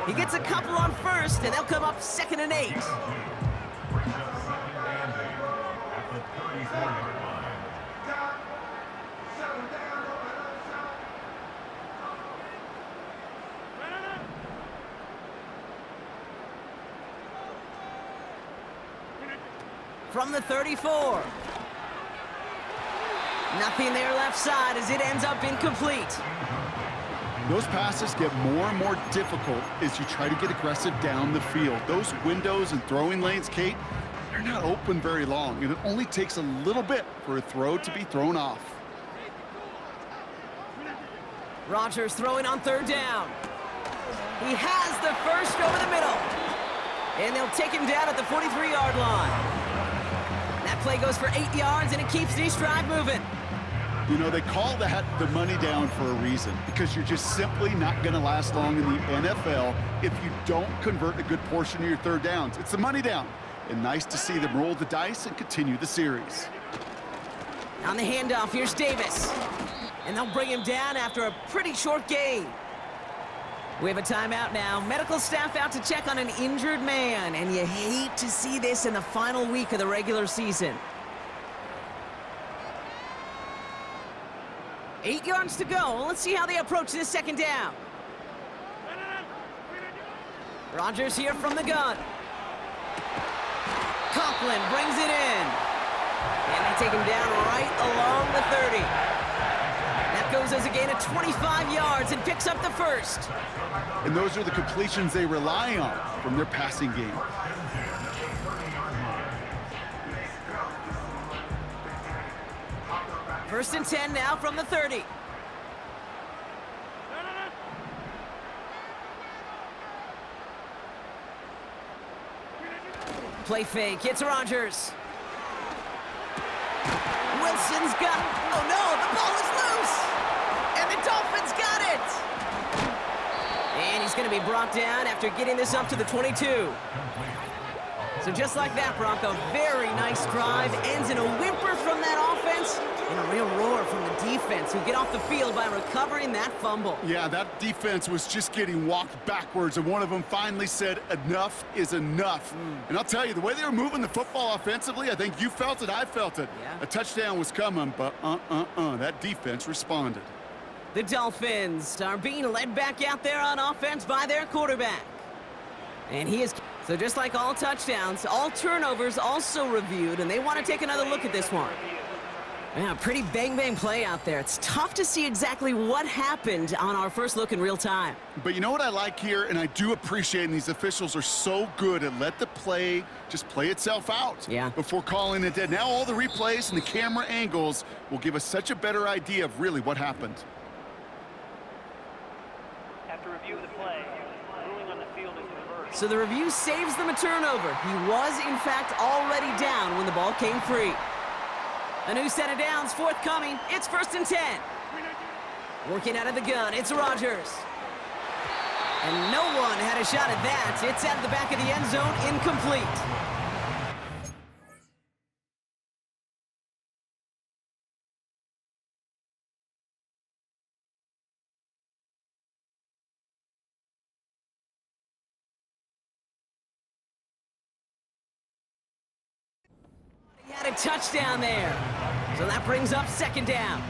He gets a couple on first, and they'll come up 2nd and 8. From the 34. Nothing there left side as it ends up incomplete. Those passes get more and more difficult as you try to get aggressive down the field. Those windows and throwing lanes, Kate, they're not open very long, and it only takes a little bit for a throw to be thrown off. Rodgers throwing on 3rd down. He has the first over the middle. And they'll take him down at the 43-yard line. That play goes for 8 yards, and it keeps this drive moving. You know, they call that the money down for a reason, because you're just simply not going to last long in the NFL if you don't convert a good portion of your 3rd downs. It's the money down, and nice to see them roll the dice and continue the series. On the handoff, here's Davis. And they'll bring him down after a pretty short gain. We have a timeout now. Medical staff out to check on an injured man, and you hate to see this in the final week of the regular season. 8 yards to go. Let's see how they approach this 2nd down. Rodgers here from the gun. Conklin brings it in. And they take him down right along the 30. That goes as a gain of 25 yards and picks up the first. And those are the completions they rely on from their passing game. First and 10 now from the 30. Play fake, it's Rodgers. Wilson's got, oh no, the ball is loose! And the Dolphins got it! And he's gonna be brought down after getting this up to the 22. So just like that, Bronco, very nice drive, ends in a whimper from that offense, and a real roar from the defense, who get off the field by recovering that fumble. Yeah, that defense was just getting walked backwards, and one of them finally said, enough is enough. And I'll tell you, the way they were moving the football offensively, I think you felt it, I felt it. Yeah. A touchdown was coming, but that defense responded. The Dolphins are being led back out there on offense by their quarterback. And he is... So just like all touchdowns, all turnovers also reviewed, and they want to take another look at this one. Yeah, pretty bang-bang play out there. It's tough to see exactly what happened on our first look in real time. But you know what I like here, and I do appreciate, and these officials are so good at let the play just play itself out before calling it dead. Now all the replays and the camera angles will give us such a better idea of really what happened. After review of the play, ruling on the field is reversed. So the review saves them a turnover. He was, in fact, already down when the ball came free. A new set of downs forthcoming. It's 1st and 10. Working out of the gun, it's Rodgers. And no one had a shot at that. It's at the back of the end zone, incomplete. He had a touchdown there. So that brings up 2nd down.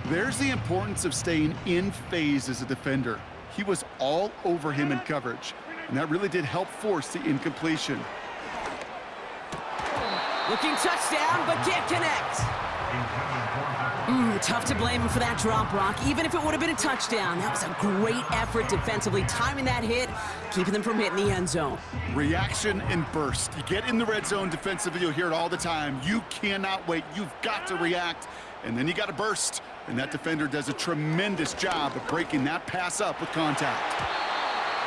There's the importance of staying in phase as a defender. He was all over him in coverage, and that really did help force the incompletion. Looking touchdown, but can't connect. Tough to blame him for that drop, Brock. Even if it would have been a touchdown, that was a great effort defensively, timing that hit, keeping them from hitting the end zone. Reaction and burst. You get in the red zone defensively, you'll hear it all the time. You cannot wait. You've got to react, and then you got to burst. And that defender does a tremendous job of breaking that pass up with contact.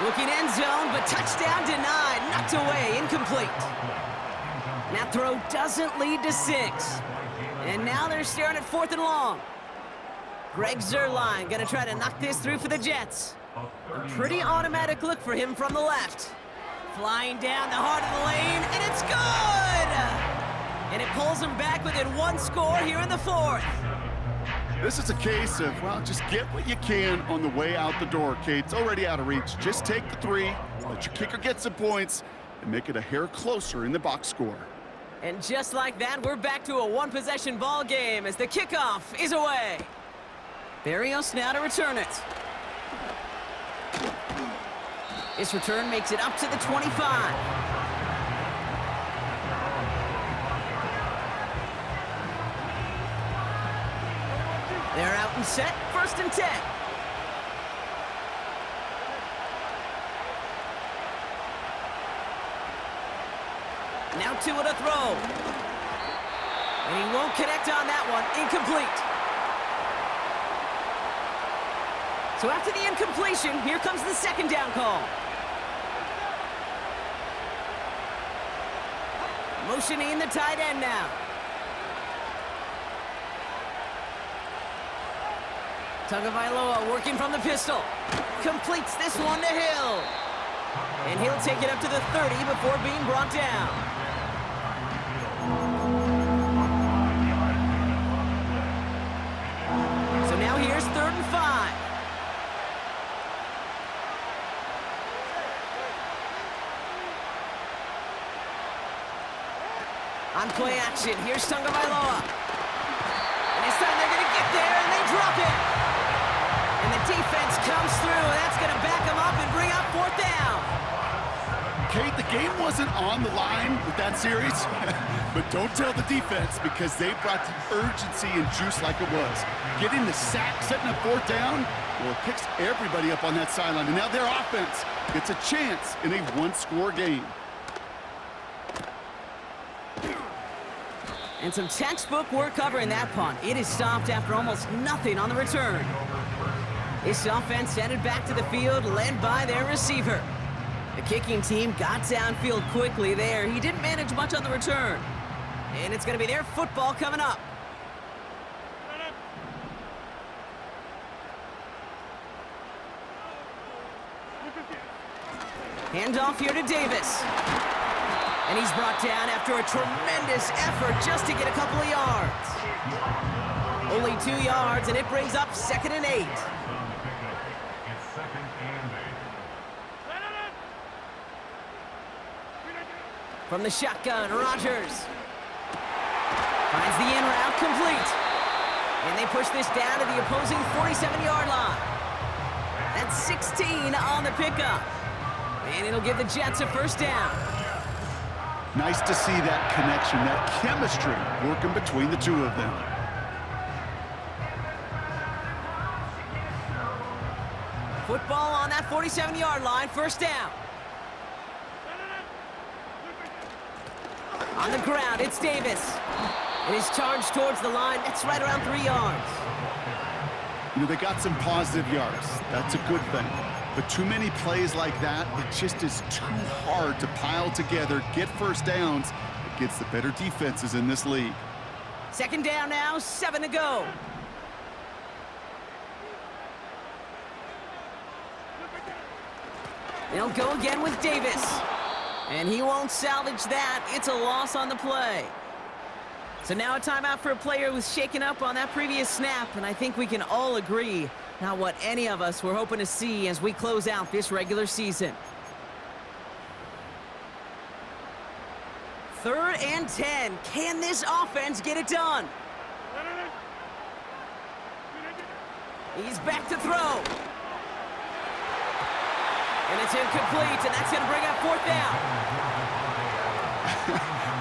Looking end zone, but touchdown denied. knocked away, incomplete. That throw doesn't lead to 6. And now they're staring at 4th and long. Greg Zuerlein gonna try to knock this through for the Jets. A pretty automatic look for him from the left. Flying down the heart of the lane, and it's good! And it pulls him back within 1 score here in the 4th. This is a case of, well, just get what you can on the way out the door, Kate. It's already out of reach. Just take the 3, let your kicker get some points, and make it a hair closer in the box score. And just like that, we're back to a 1-possession ball game as the kickoff is away. Barrios now to return it. This return makes it up to the 25. They're out and set, 1st and 10. Now Tua to throw. And he won't connect on that one, incomplete. So after the incompletion, here comes the 2nd down call. Motioning the tight end now. Tagovailoa working from the pistol. Completes this one to Hill. And he'll take it up to the 30 before being brought down. So now here's 3rd and 5. On play action, here's Tagovailoa. And this time they're going to get there, and they drop it. And the defense comes through, and that's going to back them up and bring up 4th down. Kate, the game wasn't on the line with that series, but don't tell the defense because they brought the urgency and juice like it was. Getting the sack, setting up 4th down, well, it picks everybody up on that sideline. And now their offense gets a chance in a 1-score game. And some textbook work covering that punt. It is stopped after almost nothing on the return. This offense headed back to the field, led by their receiver. The kicking team got downfield quickly there. He didn't manage much on the return. And it's going to be their football coming up. Handoff here to Davis. And he's brought down after a tremendous effort just to get a couple of yards. Only 2 yards, and it brings up 2nd and 8. It's 2nd and 8. From the shotgun, Rodgers. Finds the in route complete. And they push this down to the opposing 47-yard line. That's 16 on the pickup. And it'll give the Jets a 1st down. Nice to see that connection, that chemistry working between the two of them. Football on that 47-yard line, 1st down. On the ground, it's Davis. And he's charged towards the line. That's right around 3 yards. You know, they got some positive yards. That's a good thing. But too many plays like that, it just is too hard to pile together, get 1st downs against the better defenses in this league. 2nd down now, 7 to go. They'll go again with Davis. And he won't salvage that. It's a loss on the play. So now a timeout for a player who's shaken up on that previous snap, and I think we can all agree not what any of us were hoping to see as we close out this regular season. 3rd and 10. Can this offense get it done? He's back to throw. And it's incomplete, and that's going to bring up 4th down.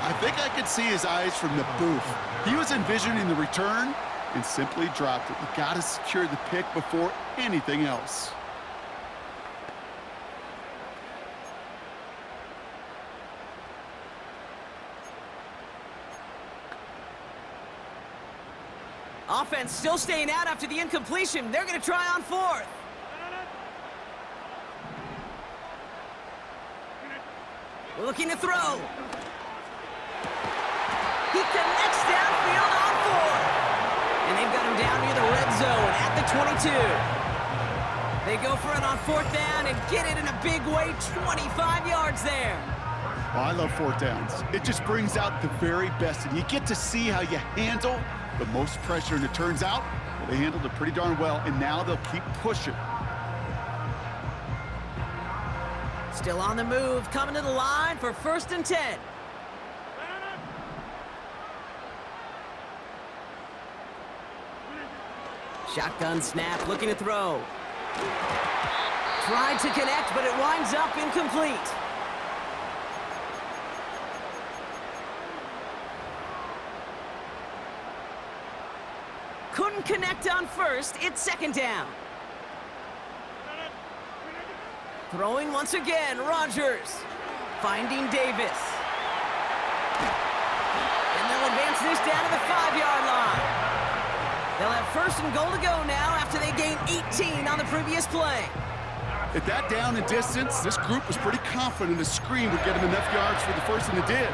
I think I could see his eyes from the booth. He was envisioning the return and simply dropped it. You got to secure the pick before anything else. Offense still staying out after the incompletion. They're going to try on 4th. Looking to throw. He connects downfield on 4. And they've got him down near the red zone at the 22. They go for it on 4th down and get it in a big way, 25 yards there. Oh, I love 4th downs. It just brings out the very best, and you get to see how you handle the most pressure, and it turns out well, they handled it pretty darn well, and now they'll keep pushing. Still on the move, coming to the line for 1st and 10. Shotgun snap, looking to throw. Tried to connect, but it winds up incomplete. Couldn't connect on 1st, it's 2nd down. Throwing once again, Rodgers. Finding Davis. And they'll advance this down to the 5-yard line. They'll have 1st and goal to go now after they gained 18 on the previous play. At that down and distance, this group was pretty confident a screen would get them enough yards for the 1st, and it did.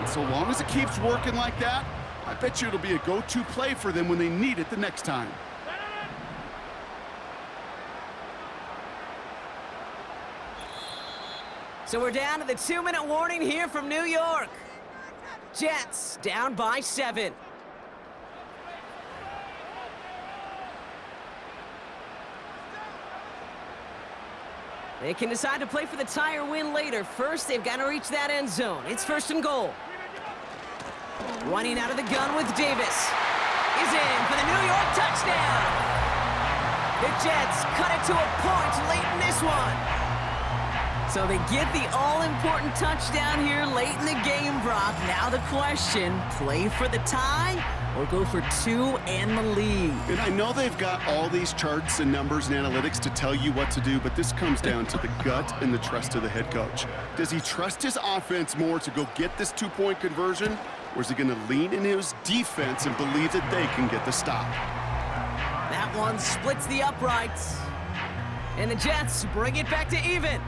And so long as it keeps working like that, I bet you it'll be a go-to play for them when they need it the next time. So we're down to the 2-minute warning here from New York. Jets down by 7. They can decide to play for the tie or win later. First, they've got to reach that end zone. It's 1st and goal. Running out of the gun with Davis. Is in for the New York touchdown. The Jets cut it to a point late in this one. So they get the all-important touchdown here late in the game, Brock. Now the question, play for the tie or go for 2 and the lead? And I know they've got all these charts and numbers and analytics to tell you what to do, but this comes down to the gut and the trust of the head coach. Does he trust his offense more to go get this 2-point conversion, or is he going to lean in his defense and believe that they can get the stop? That one splits the uprights. And the Jets bring it back to even.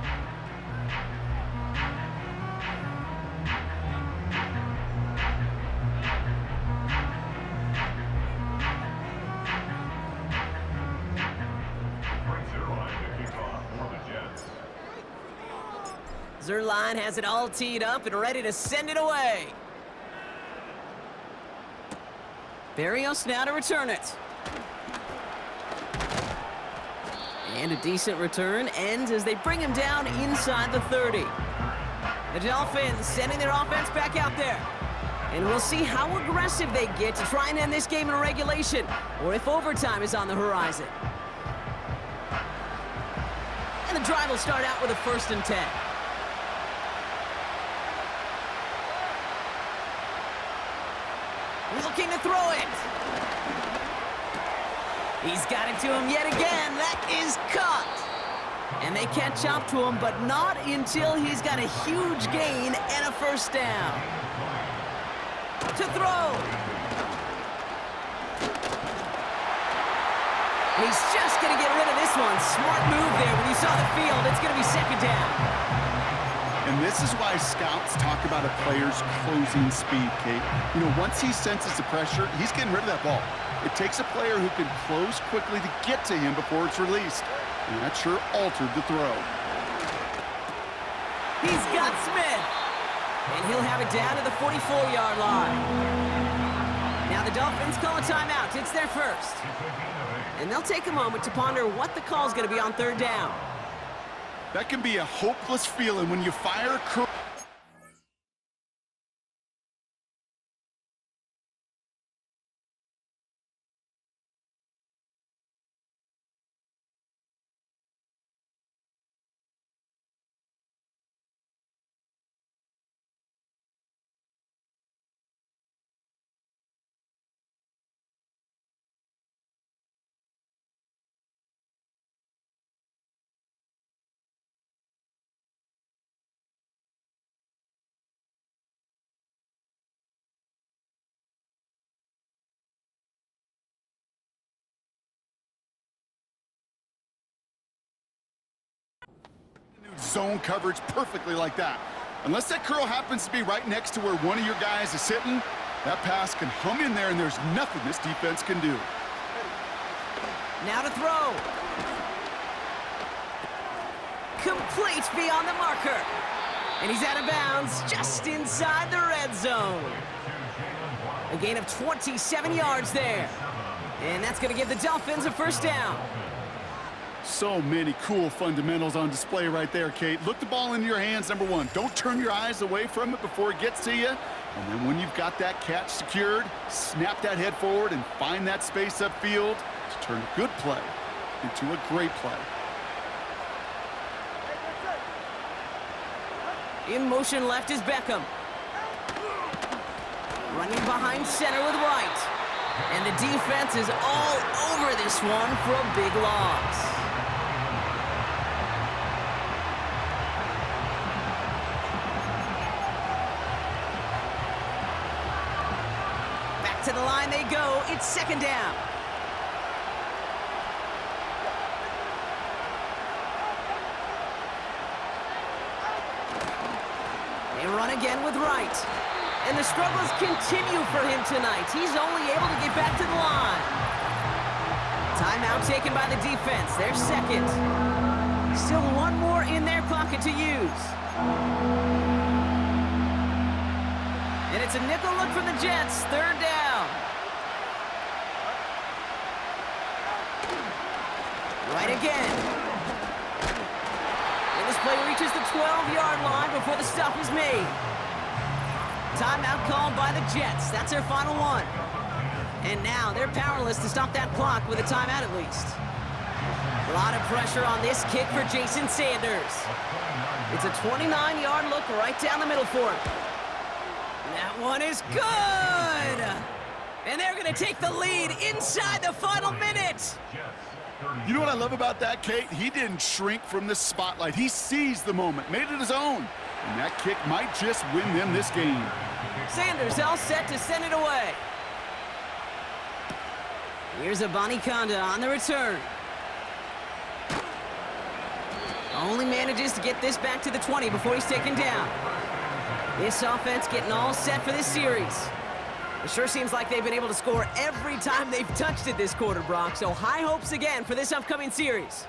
Zerline has it all teed up and ready to send it away. Barrios now to return it. And a decent return ends as they bring him down inside the 30. The Dolphins sending their offense back out there. And we'll see how aggressive they get to try and end this game in regulation, or if overtime is on the horizon. And the drive will start out with a 1st and 10. Looking to throw it. He's got it to him yet again. That is caught. And they catch up to him, but not until he's got a huge gain and a 1st down. To throw. He's just going to get rid of this one. Smart move there when you saw the field. It's going to be 2nd down. And this is why scouts talk about a player's closing speed, Kate. You know, once he senses the pressure, he's getting rid of that ball. It takes a player who can close quickly to get to him before it's released. And that sure altered the throw. He's got Smith. And he'll have it down to the 44-yard line. Now the Dolphins call a timeout. It's their 1st. And they'll take a moment to ponder what the call is going to be on 3rd down. That can be a hopeless feeling when you fire a zone coverage perfectly like that. Unless that curl happens to be right next to where one of your guys is sitting, that pass can hum in there, and there's nothing this defense can do. Now to throw. Complete beyond the marker. And he's out of bounds just inside the red zone. A gain of 27 yards there. And that's going to give the Dolphins a first down. So many cool fundamentals on display right there, Kate. Look the ball into your hands, number one. Don't turn your eyes away from it before it gets to you. And then when you've got that catch secured, snap that head forward and find that space upfield to turn a good play into a great play. In motion left is Beckham. Running behind center with Wright. And the defense is all over this one for a big loss. Back to the line they go. It's second down. They run again with Wright. And the struggles continue for him tonight. He's only able to get back to the line. Timeout taken by the defense. Their second. Still one more in their pocket to use. And it's a nickel look for the Jets. Third down. Right again. And this play reaches the 12-yard line before the stop is made. Timeout called by the Jets. That's their final one. And now they're powerless to stop that clock with a timeout at least. A lot of pressure on this kick for Jason Sanders. It's a 29-yard look right down the middle for him. That one is good! And they're going to take the lead inside the final minute. You know what I love about that, Kate? He didn't shrink from the spotlight. He seized the moment, made it his own. And that kick might just win them this game. Sanders all set to send it away. Here's a Conda on the return. Only manages to get this back to the 20 before he's taken down. This offense getting all set for this series. It sure seems like they've been able to score every time they've touched it this quarter, Brock. So high hopes again for this upcoming series.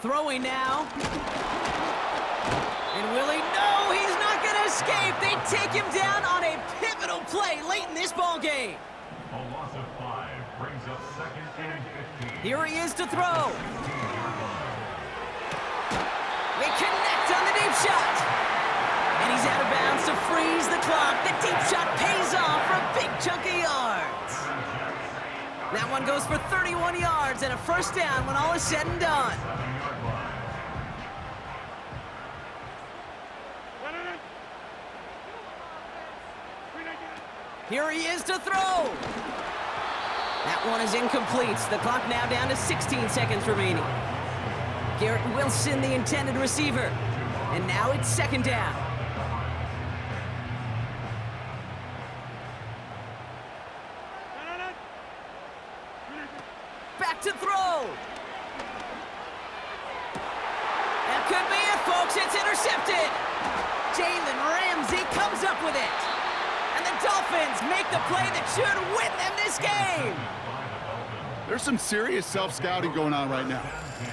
Throwing now. And Willie, no, he's not going to escape. They take him down on a pivotal play late in this ball game. A loss of 5 brings up second and 15. Here he is to throw. They connect on the deep shot. And he's out of bounds to freeze the clock. The deep shot pays off for a big chunk of yards. That one goes for 31 yards and a first down when all is said and done. Here he is to throw. That one is incomplete. The clock now down to 16 seconds remaining. Garrett Wilson, the intended receiver. And now it's second down. Back to throw. That could be it, folks. It's intercepted. Jalen Ramsey comes up with it. And the Dolphins make the play that should win them this game. There's some serious self-scouting going on right now.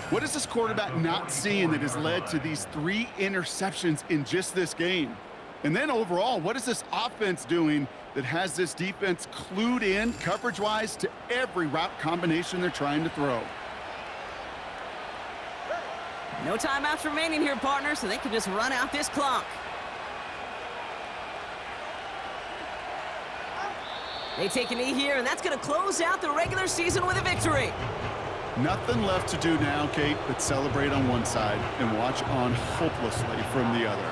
What is this quarterback not seeing that has led to these 3 interceptions in just this game? And then overall, what is this offense doing that has this defense clued in coverage-wise to every route combination they're trying to throw? No timeouts remaining here, partner, so they can just run out this clock. They take a knee here, and that's going to close out the regular season with a victory. Nothing left to do now, Kate, but celebrate on one side and watch on hopelessly from the other.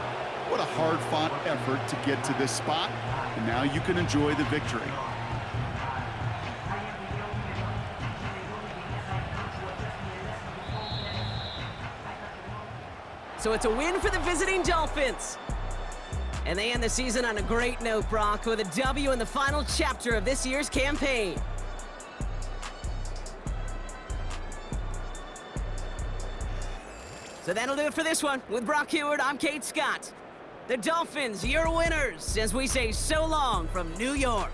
What a hard-fought effort to get to this spot, and now you can enjoy the victory. So it's a win for the visiting Dolphins. And they end the season on a great note, Brock, with a W in the final chapter of this year's campaign. So that'll do it for this one. With Brock Heward, I'm Kate Scott. The Dolphins, your winners, as we say so long from New York.